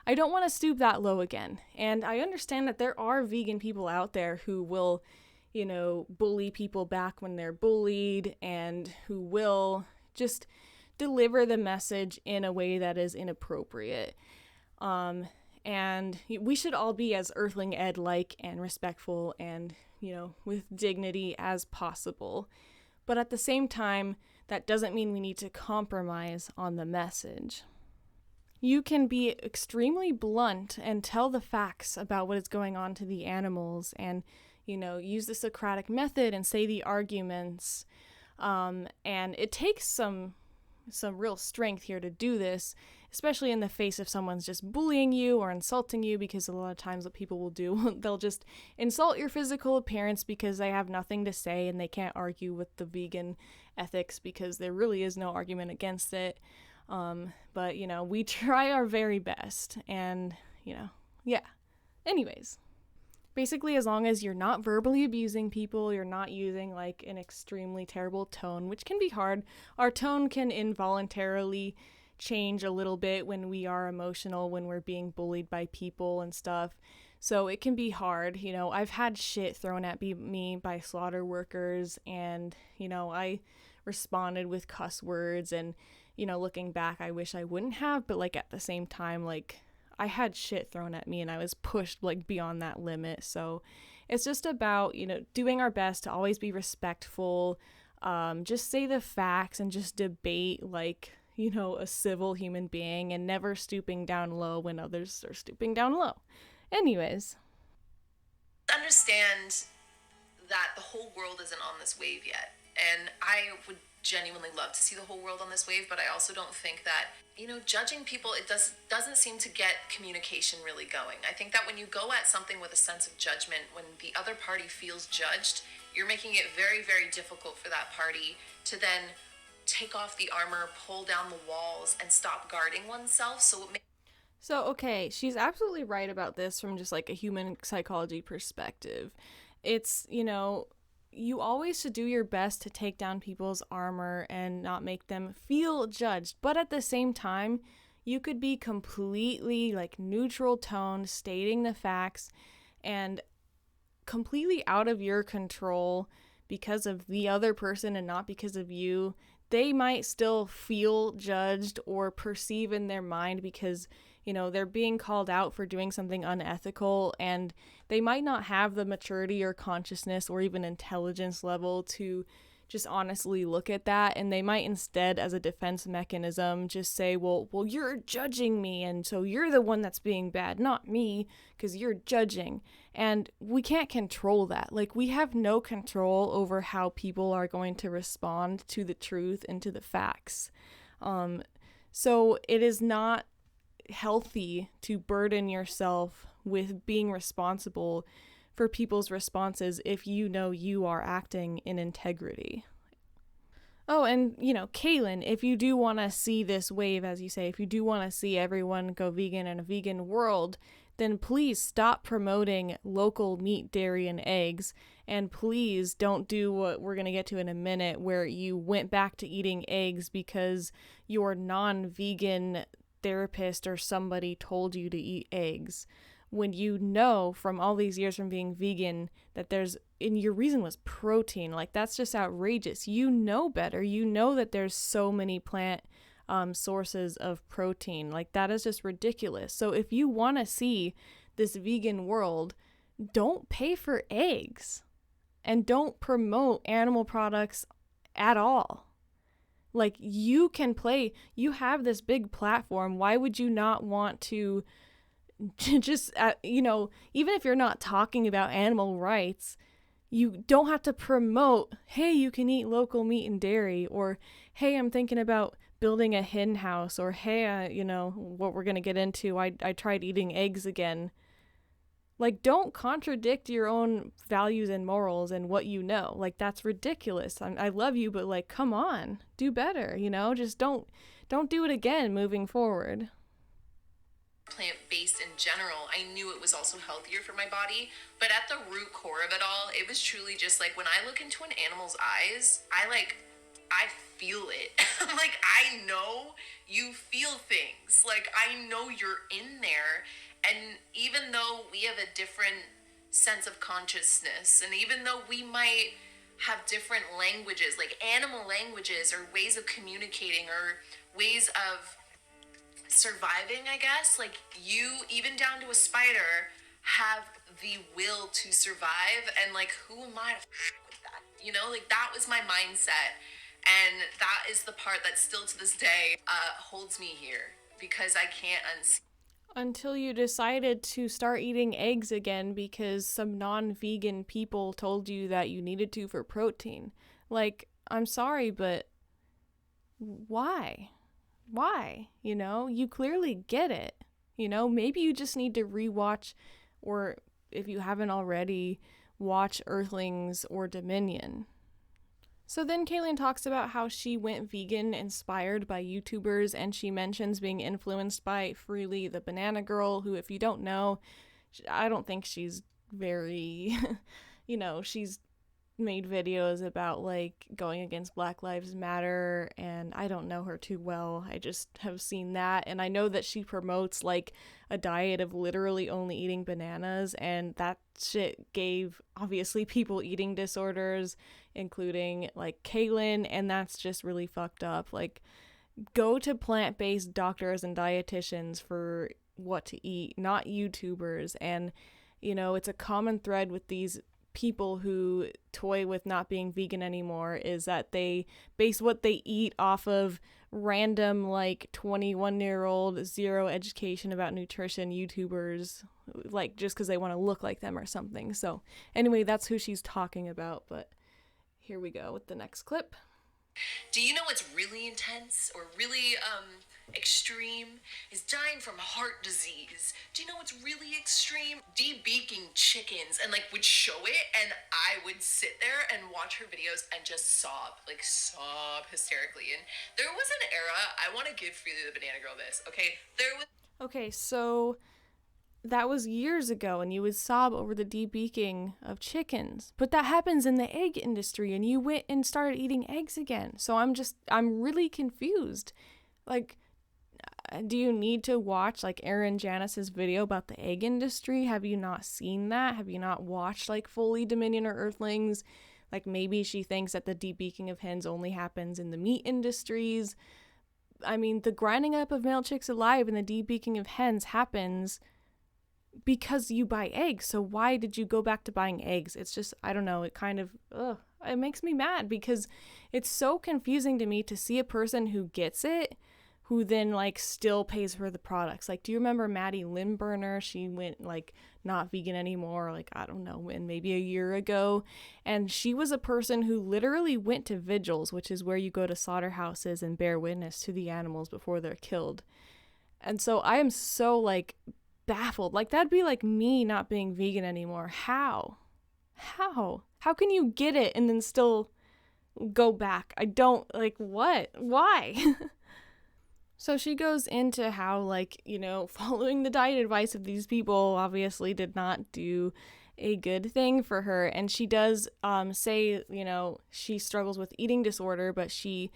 I don't want to stoop that low again. And I understand that there are vegan people out there who will, bully people back when they're bullied, and who will just deliver the message in a way that is inappropriate. And we should all be as Earthling Ed-like and respectful and, with dignity as possible. But at the same time, that doesn't mean we need to compromise on the message. You can be extremely blunt and tell the facts about what is going on to the animals, and use the Socratic method and say the arguments. And it takes some real strength here to do this, especially in the face of someone's just bullying you or insulting you, because a lot of times what people will do, they'll just insult your physical appearance because they have nothing to say and they can't argue with the vegan ethics because there really is no argument against it. But, we try our very best, and, yeah. Anyways. Basically, as long as you're not verbally abusing people, you're not using like an extremely terrible tone, which can be hard. Our tone can involuntarily change a little bit when we are emotional, when we're being bullied by people and stuff. So it can be hard. I've had shit thrown at me by slaughter workers, and, I responded with cuss words, and, looking back, I wish I wouldn't have, but like at the same time, like, I had shit thrown at me and I was pushed like beyond that limit. So it's just about, doing our best to always be respectful, just say the facts and just debate like, a civil human being, and never stooping down low when others are stooping down low. Anyways. Understand that the whole world isn't on this wave yet. And I would genuinely love to see the whole world on this wave, but I also don't think that, judging people, it doesn't seem to get communication really going. I think that when you go at something with a sense of judgment, when the other party feels judged, you're making it very, very difficult for that party to then take off the armor, pull down the walls, and stop guarding oneself. So, okay, she's absolutely right about this from just like a human psychology perspective. It's, you always should do your best to take down people's armor and not make them feel judged. But at the same time, you could be completely like neutral tone, stating the facts, and completely out of your control because of the other person and not because of you. They might still feel judged or perceive in their mind because they're being called out for doing something unethical, and they might not have the maturity or consciousness or even intelligence level to just honestly look at that. And they might instead, as a defense mechanism, just say, well, you're judging me, and so you're the one that's being bad, not me, because you're judging. And we can't control that. Like, we have no control over how people are going to respond to the truth and to the facts. So it is not healthy to burden yourself with being responsible for people's responses if you are acting in integrity. Oh, and Kailyn, if you do want to see this wave, as you say, if you do want to see everyone go vegan in a vegan world, then please stop promoting local meat, dairy, and eggs, and please don't do what we're going to get to in a minute, where you went back to eating eggs because your non-vegan therapist or somebody told you to eat eggs, when from all these years from being vegan that and your reason was protein. Like, that's just outrageous. Better. That there's so many plant sources of protein. Like, that is just ridiculous. So if you want to see this vegan world, don't pay for eggs and don't promote animal products at all. Like, you have this big platform. Why would you not want to just, even if you're not talking about animal rights, you don't have to promote, hey, you can eat local meat and dairy, or hey, I'm thinking about building a hen house, or hey, what we're going to get into, I tried eating eggs again. Like, don't contradict your own values and morals and what you know. Like, that's ridiculous. I love you, but like, come on, do better, just don't do it again moving forward. Plant-based in general, I knew it was also healthier for my body, but at the root core of it all, it was truly just like, when I look into an animal's eyes, I feel it. Like, I know you feel things. Like, I know you're in there. And even though we have a different sense of consciousness, and even though we might have different languages, like animal languages, or ways of communicating, or ways of surviving, I guess, like, you, even down to a spider, have the will to survive. And like, who am I to with that? Like, that was my mindset. And that is the part that still to this day holds me here, because I can't unsee. Until you decided to start eating eggs again because some non-vegan people told you that you needed to for protein. Like, I'm sorry, but why? Why? You clearly get it. Maybe you just need to rewatch, or if you haven't already, watch Earthlings or Dominion. So then Kailyn talks about how she went vegan inspired by YouTubers, and she mentions being influenced by Freely the Banana Girl, who, if you don't know, I don't think she's very, she's made videos about like going against Black Lives Matter, and I don't know her too well. I just have seen that, and I know that she promotes like a diet of literally only eating bananas, and that shit gave obviously people eating disorders, including like Kailyn, and that's just really fucked up. Like, go to plant-based doctors and dietitians for what to eat, not YouTubers. And it's a common thread with these people who toy with not being vegan anymore, is that they base what they eat off of random like 21-year-old zero education about nutrition YouTubers, like just because they want to look like them or something. So anyway, that's who she's talking about. But here we go with the next clip. Do you know what's really intense or really extreme? Is dying from heart disease. Do you know what's really extreme? Debeaking chickens, and like would show it, and I would sit there and watch her videos and just sob hysterically. And there was an era, I want to give Freely the Banana Girl this, okay? Okay, so that was years ago, and you would sob over the debeaking of chickens. But that happens in the egg industry, and you went and started eating eggs again. So I'm really confused. Like, do you need to watch like Erin Janice's video about the egg industry? Have you not seen that? Have you not watched like fully Dominion or Earthlings? Like, maybe she thinks that the debeaking of hens only happens in the meat industries. I mean, the grinding up of male chicks alive and the debeaking of hens happens because you buy eggs. So why did you go back to buying eggs? It's just, I don't know, it kind of, it makes me mad, because it's so confusing to me to see a person who gets it, who then like still pays for the products. Like, do you remember Maddie Limburner? She went like not vegan anymore, like, I don't know, and maybe a year ago. And she was a person who literally went to vigils, which is where you go to slaughterhouses and bear witness to the animals before they're killed. And so I am so like baffled. Like, that'd be like me not being vegan anymore. How can you get it and then still go back? I don't, like, what? Why? So she goes into how, like, following the diet advice of these people obviously did not do a good thing for her. And she does say, she struggles with eating disorder, but she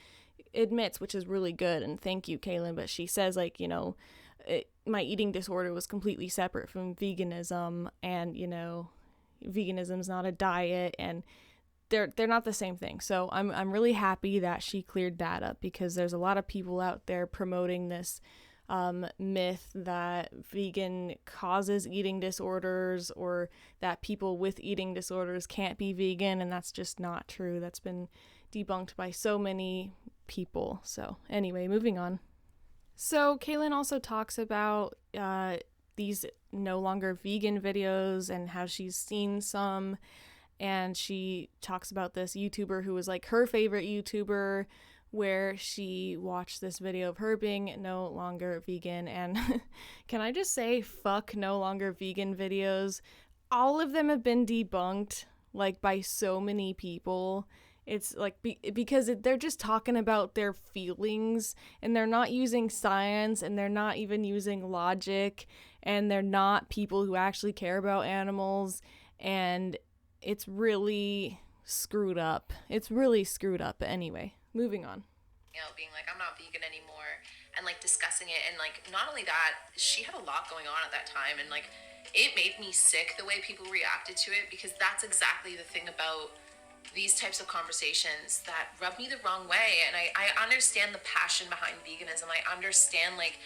admits, which is really good, and thank you, Kailyn, but she says, like, my eating disorder was completely separate from veganism, and, veganism's not a diet, and they're not the same thing. So I'm really happy that she cleared that up, because there's a lot of people out there promoting this myth that vegan causes eating disorders, or that people with eating disorders can't be vegan, and that's just not true. That's been debunked by so many people. So anyway, moving on. So Kailyn also talks about these no longer vegan videos and how she's seen some, and she talks about this YouTuber who was like her favorite YouTuber where she watched this video of her being no longer vegan. And can I just say, fuck no longer vegan videos. All of them have been debunked, like, by so many people. It's like because they're just talking about their feelings, and they're not using science, and they're not even using logic, and they're not people who actually care about animals, and it's really screwed up. It's really screwed up. But anyway, moving on. You know, being like, I'm not vegan anymore, and like discussing it, and like not only that, she had a lot going on at that time, and like it made me sick the way people reacted to it, because that's exactly the thing about these types of conversations that rub me the wrong way. And I understand the passion behind veganism. I understand like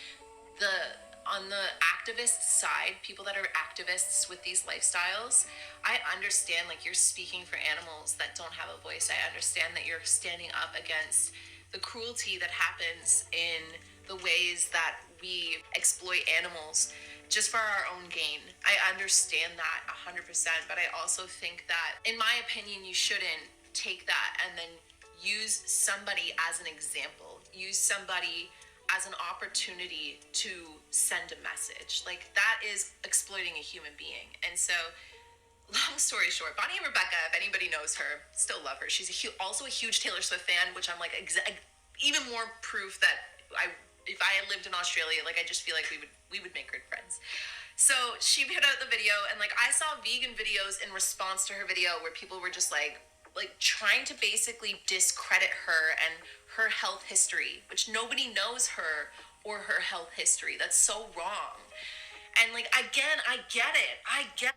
on the activist side, people that are activists with these lifestyles, I understand like you're speaking for animals that don't have a voice. I understand that you're standing up against the cruelty that happens in the ways that we exploit animals just for our own gain. I understand that 100%, but I also think that, in my opinion, you shouldn't take that and then use somebody as an example, use somebody as an opportunity to send a message. Like, that is exploiting a human being. And so, long story short, Bonnie and Rebecca, if anybody knows her, still love her. She's also a huge Taylor Swift fan, which I'm like, even more proof that if I had lived in Australia, like, I just feel like we would make good friends. So she put out the video, and like I saw vegan videos in response to her video where people were just like trying to basically discredit her and her health history, which nobody knows her or her health history. That's so wrong. And like, again, I get it.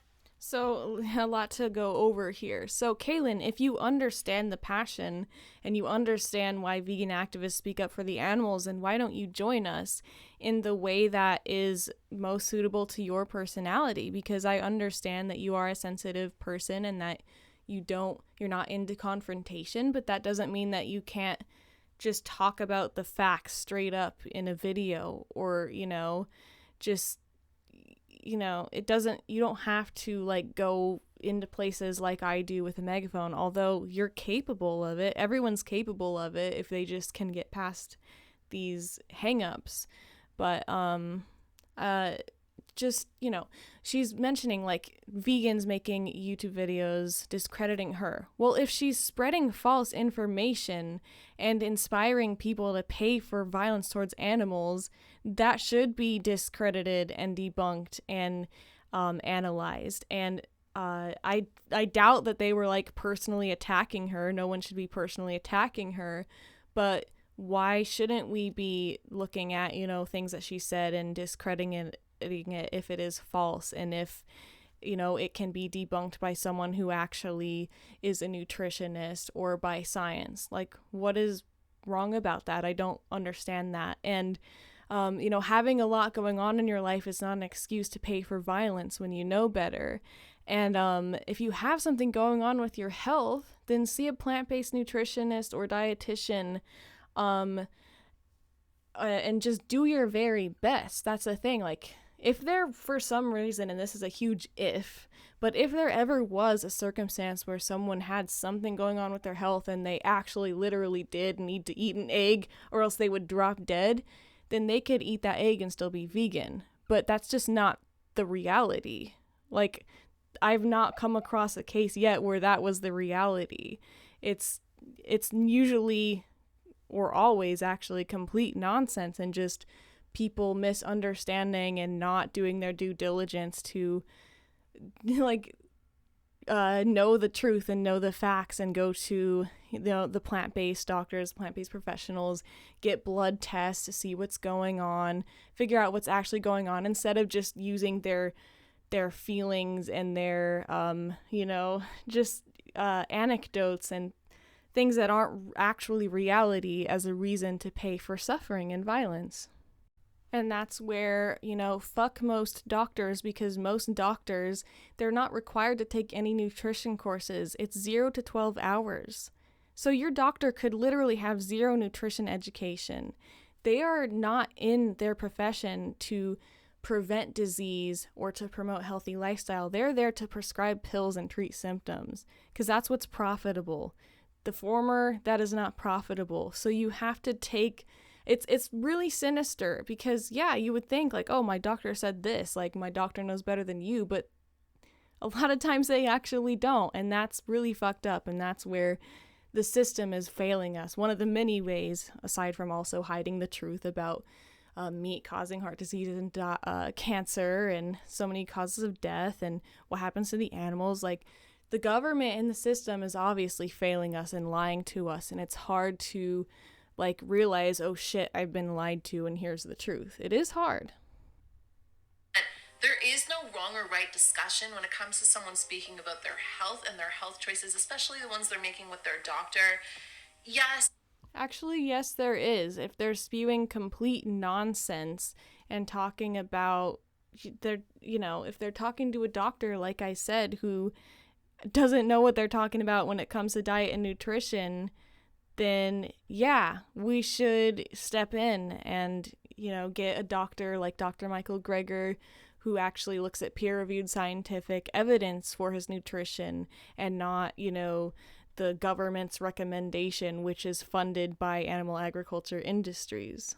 So, a lot to go over here. So, Kailyn, if you understand the passion and you understand why vegan activists speak up for the animals, then why don't you join us in the way that is most suitable to your personality? Because I understand that you are a sensitive person and that you're not into confrontation, but that doesn't mean that you can't just talk about the facts straight up in a video, or, just you don't have to like go into places like I do with a megaphone, although you're capable of it. Everyone's capable of it if they just can get past these hangups. But she's mentioning like vegans making YouTube videos discrediting her. Well, if she's spreading false information and inspiring people to pay for violence towards animals, that should be discredited and debunked and analyzed. And I doubt that they were like personally attacking her. No one should be personally attacking her, but why shouldn't we be looking at, things that she said and discrediting it if it is false, and if, it can be debunked by someone who actually is a nutritionist or by science? Like, what is wrong about that? I don't understand that. And, having a lot going on in your life is not an excuse to pay for violence when you know better. And if you have something going on with your health, then see a plant-based nutritionist or dietitian, and just do your very best. That's the thing. Like, if there, for some reason, and this is a huge if, but if there ever was a circumstance where someone had something going on with their health and they actually literally did need to eat an egg or else they would drop dead, then they could eat that egg and still be vegan. But that's just not the reality. Like, I've not come across a case yet where that was the reality. It's usually, or always actually, complete nonsense and just people misunderstanding and not doing their due diligence to like know the truth and know the facts and go to the plant-based doctors, plant-based professionals, get blood tests to see what's going on, figure out what's actually going on, instead of just using their feelings and their anecdotes and things that aren't actually reality as a reason to pay for suffering and violence. And that's where, fuck most doctors, because most doctors, they're not required to take any nutrition courses. It's 0 to 12 hours. So your doctor could literally have zero nutrition education. They are not in their profession to prevent disease or to promote healthy lifestyle. They're there to prescribe pills and treat symptoms, because that's what's profitable. The former, that is not profitable. So you have to take, it's really sinister because, yeah, you would think like, oh, my doctor said this, like my doctor knows better than you, but a lot of times they actually don't, and that's really fucked up, and that's where the system is failing us. One of the many ways, aside from also hiding the truth about meat causing heart disease and cancer and so many causes of death and what happens to the animals. Like, the government and the system is obviously failing us and lying to us, and it's hard to like realize, oh shit, I've been lied to and here's the truth. It is hard. There is no wrong or right discussion when it comes to someone speaking about their health and their health choices, especially the ones they're making with their doctor. Yes. Actually, yes, there is. If they're spewing complete nonsense and talking about if they're talking to a doctor, like I said, who doesn't know what they're talking about when it comes to diet and nutrition, then yeah, we should step in and, get a doctor like Dr. Michael Greger, who actually looks at peer-reviewed scientific evidence for his nutrition and not, the government's recommendation, which is funded by animal agriculture industries.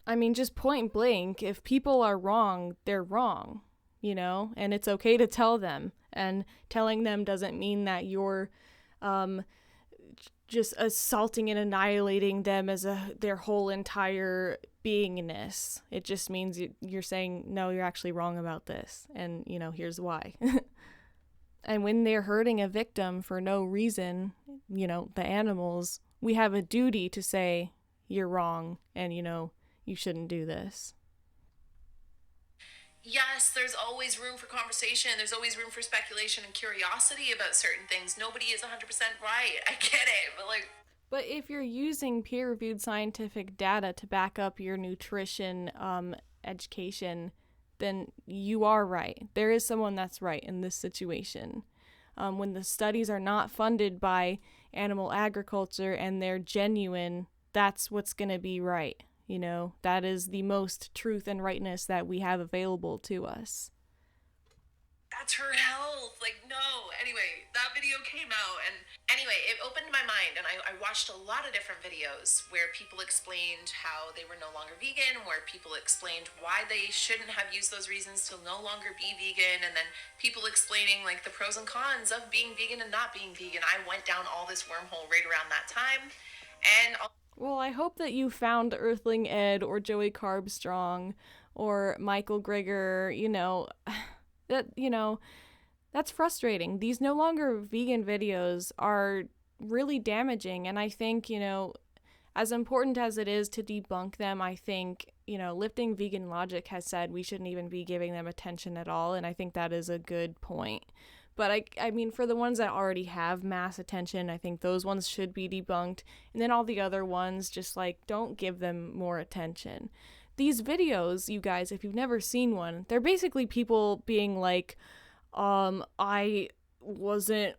I mean, just point blank, if people are wrong, they're wrong, and it's okay to tell them. And telling them doesn't mean that you're just assaulting and annihilating them as their whole entire beingness. It just means you're saying, no, you're actually wrong about this, and here's why. And when they're hurting a victim for no reason, the animals, we have a duty to say, you're wrong, and you shouldn't do this. Yes, there's always room for conversation. There's always room for speculation and curiosity about certain things. Nobody is 100% right. I get it, But if you're using peer-reviewed scientific data to back up your nutrition education, then you are right. There is someone that's right in this situation. When the studies are not funded by animal agriculture and they're genuine, that's what's going to be right. That is the most truth and rightness that we have available to us. That's her health. No. Anyway, that video came out, and it opened my mind, and I watched a lot of different videos where people explained how they were no longer vegan, where people explained why they shouldn't have used those reasons to no longer be vegan, and then people explaining the pros and cons of being vegan and not being vegan. I went down all this wormhole right around that time, and well, I hope that you found Earthling Ed or Joey Carbstrong or Michael Greger, that's frustrating. These no longer vegan videos are really damaging, and I think, as important as it is to debunk them, I think, Lifting Vegan Logic has said we shouldn't even be giving them attention at all, and I think that is a good point. But I mean, for the ones that already have mass attention, I think those ones should be debunked. And then all the other ones, just don't give them more attention. These videos, you guys, if you've never seen one, they're basically people being like, I wasn't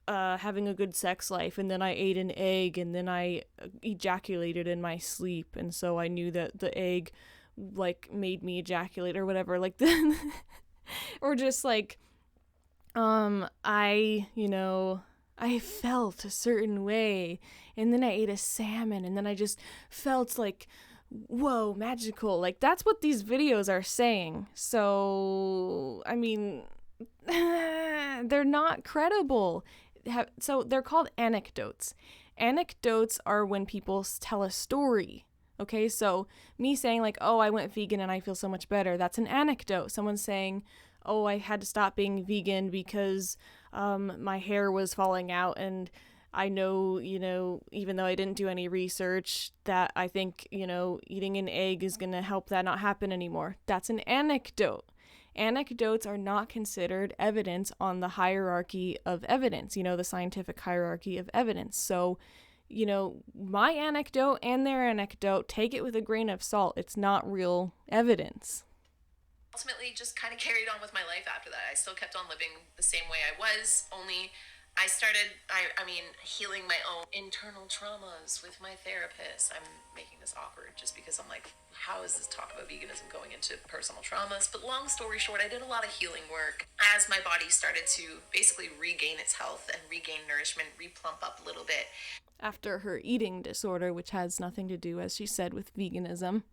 having a good sex life, and then I ate an egg, and then I ejaculated in my sleep, and so I knew that the egg made me ejaculate or whatever, or just I felt a certain way, and then I ate a salmon, and then I just felt whoa, magical. That's what these videos are saying. So, I mean, they're not credible. So they're called anecdotes. Anecdotes are when people tell a story. Okay, so me saying oh, I went vegan and I feel so much better, that's an anecdote. Someone saying, oh, I had to stop being vegan because my hair was falling out, and I know, even though I didn't do any research, that I think, eating an egg is going to help that not happen anymore. That's an anecdote. Anecdotes are not considered evidence on the hierarchy of evidence, the scientific hierarchy of evidence. So, my anecdote and their anecdote, take it with a grain of salt. It's not real evidence. Ultimately just kind of carried on with my life after that. I still kept on living the same way I was, only I mean, healing my own internal traumas with my therapist. I'm making this awkward just because I'm like, how is this talk about veganism going into personal traumas? But long story short, I did a lot of healing work as my body started to basically regain its health and regain nourishment, replump up a little bit. After her eating disorder, which has nothing to do, as she said, with veganism.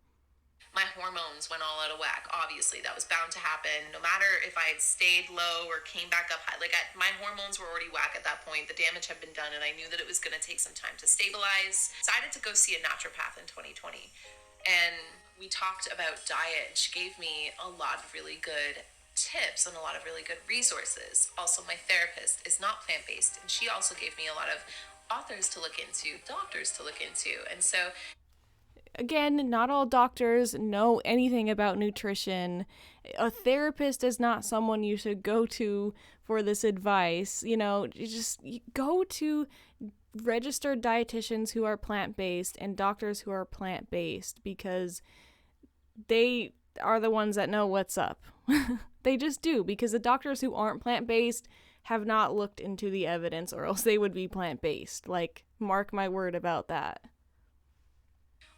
My hormones went all out of whack. Obviously, that was bound to happen. No matter if I had stayed low or came back up high, my hormones were already whack at that point. The damage had been done, and I knew that it was going to take some time to stabilize. Decided to go see a naturopath in 2020, and we talked about diet. And she gave me a lot of really good tips and a lot of really good resources. Also, my therapist is not plant-based, and she also gave me a lot of authors to look into, doctors to look into, and so Again, not all doctors know anything about nutrition. A therapist is not someone you should go to for this advice. You just go to registered dietitians who are plant-based and doctors who are plant-based, because they are the ones that know what's up. They just do, because the doctors who aren't plant-based have not looked into the evidence, or else they would be plant-based. Like, mark my word about that.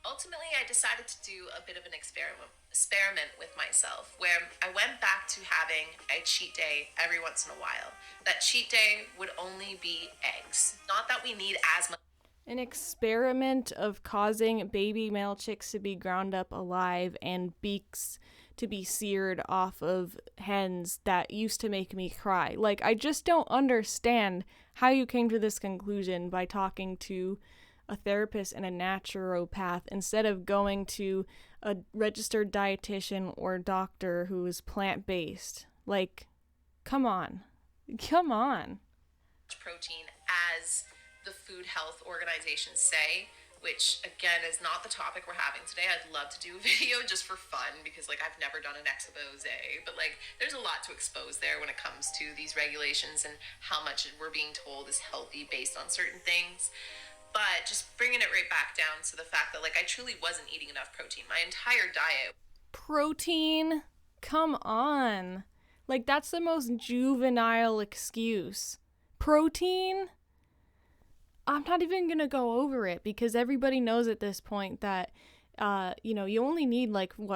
Ultimately, I decided to do a bit of an experiment with myself, where I went back to having a cheat day every once in a while. That cheat day would only be eggs. Not that we need as much. An experiment of causing baby male chicks to be ground up alive and beaks to be seared off of hens that used to make me cry. Like, I just don't understand how you came to this conclusion by talking to a therapist and a naturopath instead of going to a registered dietitian or doctor who is plant-based. Like, come on. Come on. Protein as the Food Health organizations say, which again is not the topic we're having today. I'd love to do a video just for fun because I've never done an expose, but there's a lot to expose there when it comes to these regulations and how much we're being told is healthy based on certain things. But just bringing it right back down to the fact that I truly wasn't eating enough protein. My entire diet. Protein? Come on. That's the most juvenile excuse. Protein? I'm not even gonna go over it, because everybody knows at this point that you only need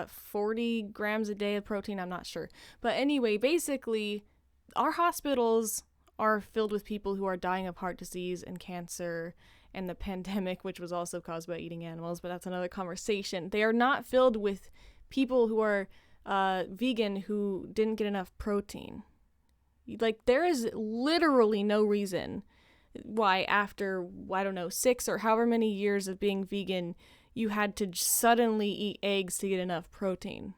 40 grams a day of protein. I'm not sure. But anyway, basically, our hospitals are filled with people who are dying of heart disease and cancer and the pandemic, which was also caused by eating animals, but that's another conversation. They are not filled with people who are vegan who didn't get enough protein. There is literally no reason why after, 6 or however many years of being vegan, you had to suddenly eat eggs to get enough protein.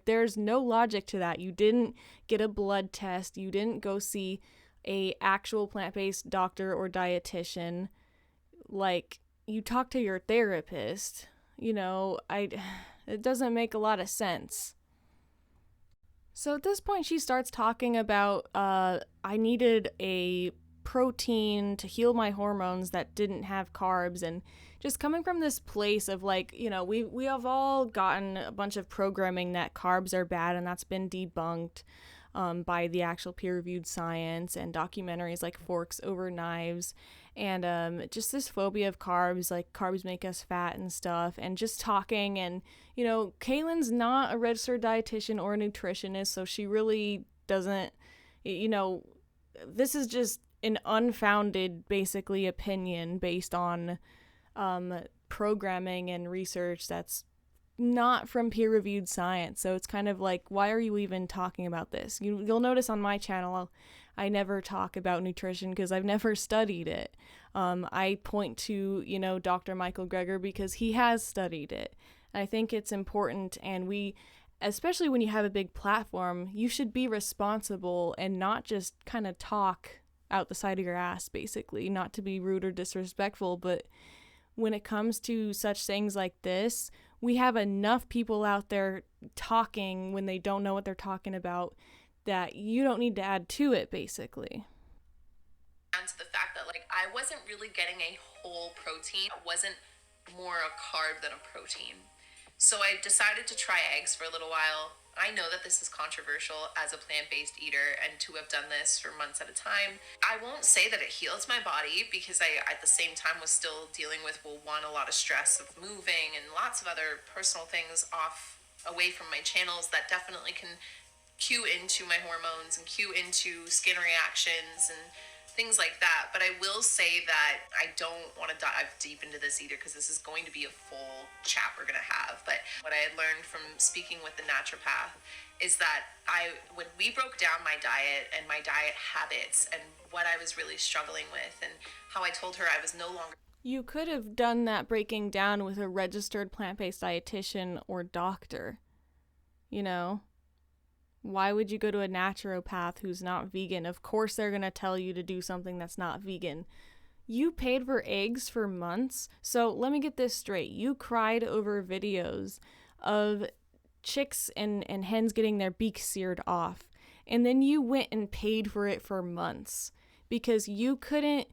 There's no logic to that. You didn't get a blood test. You didn't go see a actual plant-based doctor or dietitian. You talk to your therapist. It doesn't make a lot of sense. So at this point, she starts talking about I needed a protein to heal my hormones that didn't have carbs, and just coming from this place of we have all gotten a bunch of programming that carbs are bad, and that's been debunked by the actual peer-reviewed science and documentaries like Forks Over Knives, and just this phobia of carbs, carbs make us fat and stuff, and just talking. And Kaylyn's not a registered dietitian or a nutritionist, so she really doesn't, this is just an unfounded, basically, opinion based on programming and research that's not from peer-reviewed science. So it's kind of why are you even talking about this? You'll notice on my channel, I never talk about nutrition because I've never studied it. I point to, Dr. Michael Greger because he has studied it. And I think it's important, and especially when you have a big platform, you should be responsible and not just kind of talk out the side of your ass, basically, not to be rude or disrespectful. But when it comes to such things like this, we have enough people out there talking when they don't know what they're talking about that you don't need to add to it, basically. And to the fact that I wasn't really getting a whole protein. It wasn't more a carb than a protein. So I decided to try eggs for a little while. I know that this is controversial as a plant-based eater and to have done this for months at a time. I won't say that it heals my body because I, at the same time, was still dealing with, well, one, a lot of stress of moving and lots of other personal things away from my channels that definitely can cue into my hormones and cue into skin reactions and things like that. But I will say that I don't want to dive deep into this either because this is going to be a full chat we're going to have. But what I had learned from speaking with the naturopath is that when we broke down my diet and my diet habits and what I was really struggling with and how I told her I was no longer... You could have done that breaking down with a registered plant-based dietitian or doctor, you know? Why would you go to a naturopath who's not vegan? Of course they're going to tell you to do something that's not vegan. You paid for eggs for months, so let me get this straight. You cried over videos of chicks and hens getting their beaks seared off, and then you went and paid for it for months because you couldn't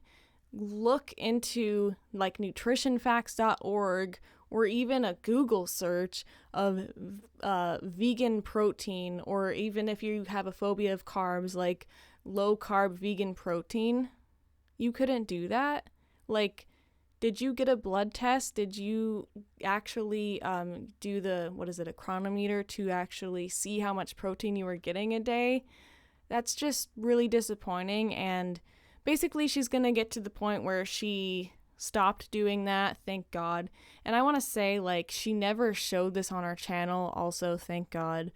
look into like nutritionfacts.org or even a Google search of vegan protein, or even if you have a phobia of carbs, like low carb vegan protein. You couldn't do that. Like, did you get a blood test? Did you actually do a chronometer to actually see how much protein you were getting a day? That's just really disappointing. And basically she's going to get to the point where she stopped doing that, thank God. And I want to say, like, she never showed this on our channel, also, thank God.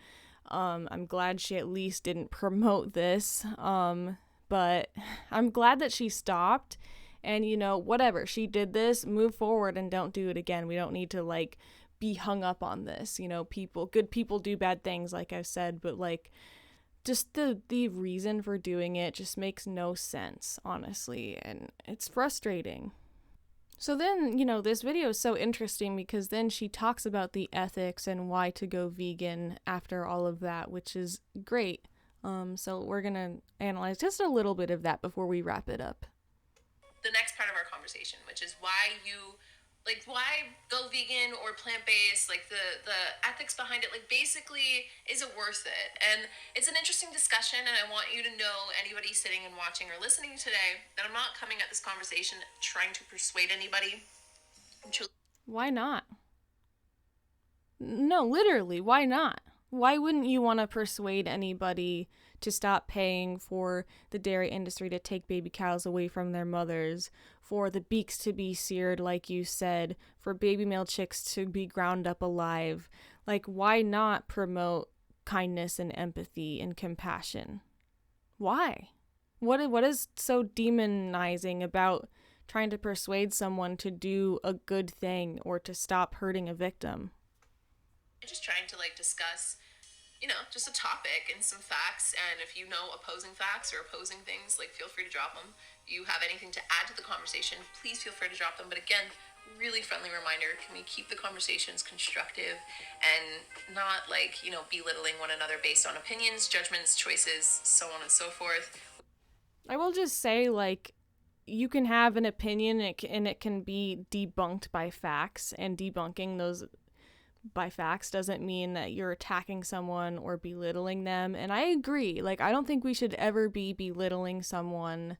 I'm glad she at least didn't promote this, but I'm glad that she stopped. And, you know, whatever, she did this, move forward and don't do it again. We don't need to, like, be hung up on this. You know, good people do bad things, like I've said, but, like, just the reason for doing it just makes no sense, honestly, and it's frustrating. So then, you know, this video is so interesting because then she talks about the ethics and why to go vegan after all of that, which is great. So we're going to analyze just a little bit of that before we wrap it up. The next part of our conversation, which is why go vegan or plant-based, like the ethics behind it, like basically, is it worth it? And it's an interesting discussion, and I want you to know, anybody sitting and watching or listening today, that I'm not coming at this conversation trying to persuade anybody. Why not? No, literally, why not? Why wouldn't you want to persuade anybody to stop paying for the dairy industry to take baby cows away from their mothers, for the beaks to be seared, like you said, for baby male chicks to be ground up alive? Like, why not promote kindness and empathy and compassion? Why? What is so demonizing about trying to persuade someone to do a good thing or to stop hurting a victim? Just trying to, like, discuss, you know, just a topic and some facts, and if you know opposing facts or opposing things, like, feel free to drop them. If you have anything to add to the conversation, please feel free to drop them. But again, really friendly reminder, can we keep the conversations constructive and not, like, you know, belittling one another based on opinions, judgments, choices, so on and so forth. I will just say, like, you can have an opinion and it can be debunked by facts, and debunking those by facts doesn't mean that you're attacking someone or belittling them. And I agree, like, I don't think we should ever be belittling someone,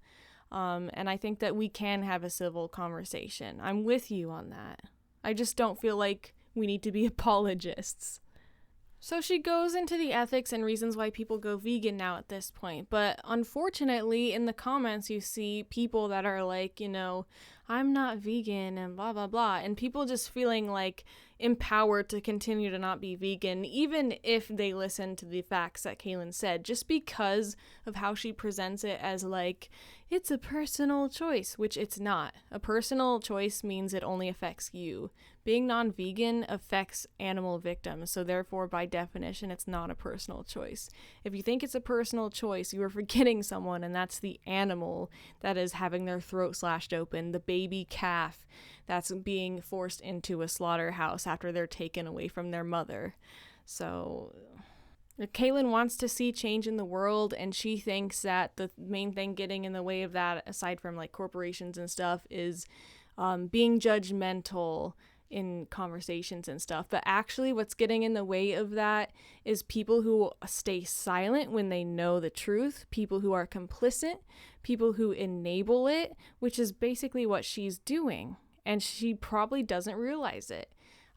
and I think that we can have a civil conversation. I'm with you on that. I just don't feel like we need to be apologists. So she goes into the ethics and reasons why people go vegan now at this point. But unfortunately, in the comments, you see people that are like, you know, I'm not vegan and blah, blah, blah. And people just feeling like empowered to continue to not be vegan, even if they listen to the facts that Kailyn said, just because of how she presents it as like, it's a personal choice, which it's not. A personal choice means it only affects you. Being non-vegan affects animal victims, so therefore, by definition, it's not a personal choice. If you think it's a personal choice, you are forgetting someone, and that's the animal that is having their throat slashed open, the baby calf that's being forced into a slaughterhouse after they're taken away from their mother. So Kailyn wants to see change in the world, and she thinks that the main thing getting in the way of that, aside from like corporations and stuff, is being judgmental in conversations and stuff. But actually what's getting in the way of that is people who stay silent when they know the truth, people who are complicit, people who enable it, which is basically what she's doing. And she probably doesn't realize it.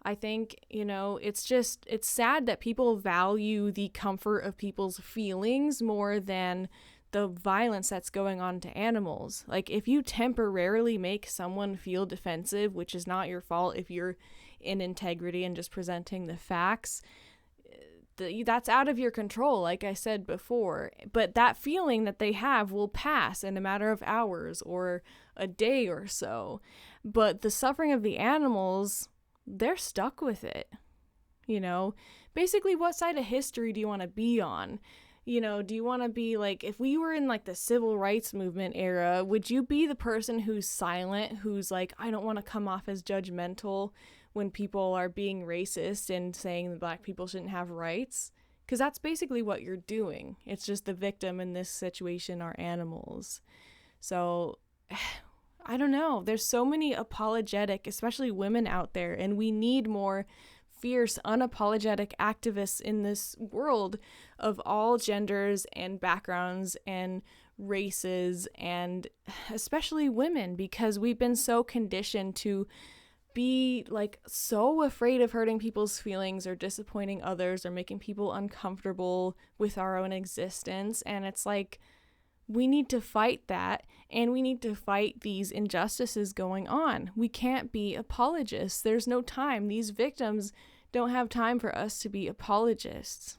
I think, it's sad that people value the comfort of people's feelings more than the violence that's going on to animals. Like, if you temporarily make someone feel defensive, which is not your fault if you're in integrity and just presenting the facts, that's out of your control, like I said before. But that feeling that they have will pass in a matter of hours or a day or so. But the suffering of the animals, they're stuck with it. Basically, what side of history do you want to be on? Do you want to be like, if we were in like the civil rights movement era, would you be the person who's silent, who's like, I don't want to come off as judgmental when people are being racist and saying that Black people shouldn't have rights? Because that's basically what you're doing. It's just the victim in this situation are animals. So I don't know. There's so many apologetic, especially women out there, and we need more fierce, unapologetic activists in this world of all genders and backgrounds and races, and especially women, because we've been so conditioned to be like so afraid of hurting people's feelings or disappointing others or making people uncomfortable with our own existence. And it's like, we need to fight that, and we need to fight these injustices going on. We can't be apologists. There's no time. These victims don't have time for us to be apologists.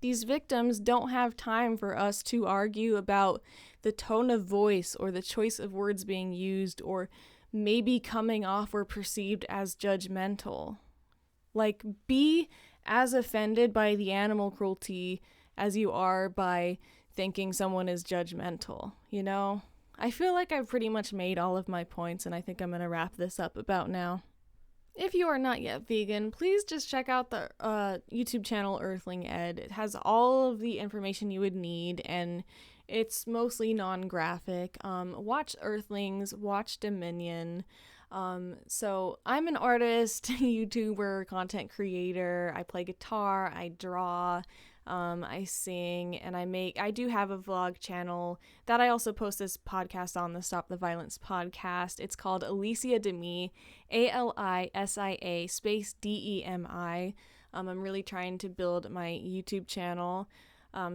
These victims don't have time for us to argue about the tone of voice or the choice of words being used or maybe coming off or perceived as judgmental. Like, be as offended by the animal cruelty as you are by thinking someone is judgmental, I feel like I've pretty much made all of my points, and I think I'm going to wrap this up about now. If you are not yet vegan, please just check out the YouTube channel Earthling Ed. It has all of the information you would need, and it's mostly non-graphic. Watch Earthlings, watch Dominion. So I'm an artist, YouTuber, content creator. I play guitar, I draw, I sing, and I do have a vlog channel that I also post this podcast on, the Stop the Violence podcast. It's called Alicia Demi, ALISIA space DEMI. I'm really trying to build my YouTube channel.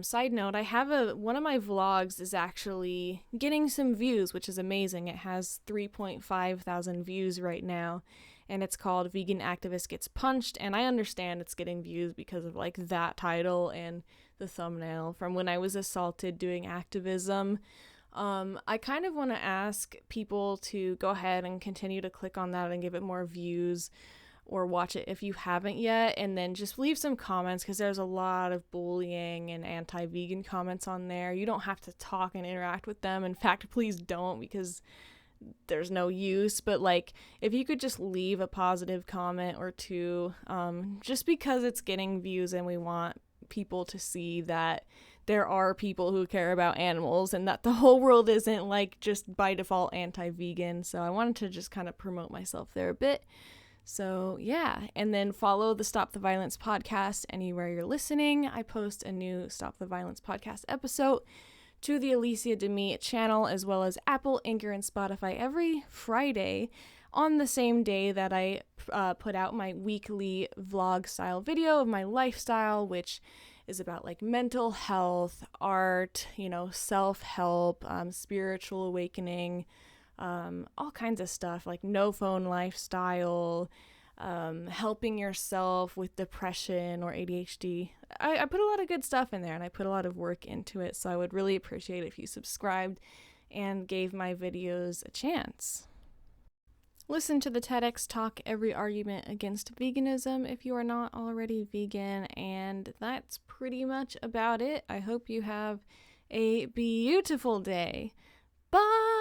Side note, I have one of my vlogs is actually getting some views, which is amazing. It has 3.5 thousand views right now, and it's called Vegan Activist Gets Punched, and I understand it's getting views because of like that title and the thumbnail from when I was assaulted doing activism. I kind of want to ask people to go ahead and continue to click on that and give it more views, or watch it if you haven't yet, and then just leave some comments, because there's a lot of bullying and anti-vegan comments on there. You don't have to talk and interact with them. In fact, please don't, because there's no use. But like, if you could just leave a positive comment or two, just because it's getting views and we want people to see that there are people who care about animals and that the whole world isn't like just by default anti-vegan. So I wanted to just kind of promote myself there a bit. So yeah, and then follow the Stop the Violence podcast anywhere you're listening. I post a new Stop the Violence podcast episode to the Alicia Demi channel, as well as Apple, Anchor, and Spotify every Friday on the same day that I put out my weekly vlog style video of my lifestyle, which is about like mental health, art, self-help, spiritual awakening, all kinds of stuff, like no phone lifestyle, helping yourself with depression or ADHD. I put a lot of good stuff in there, and I put a lot of work into it, so I would really appreciate it if you subscribed and gave my videos a chance. Listen to the TEDx talk, Every Argument Against Veganism, if you are not already vegan, and that's pretty much about it. I hope you have a beautiful day. Bye!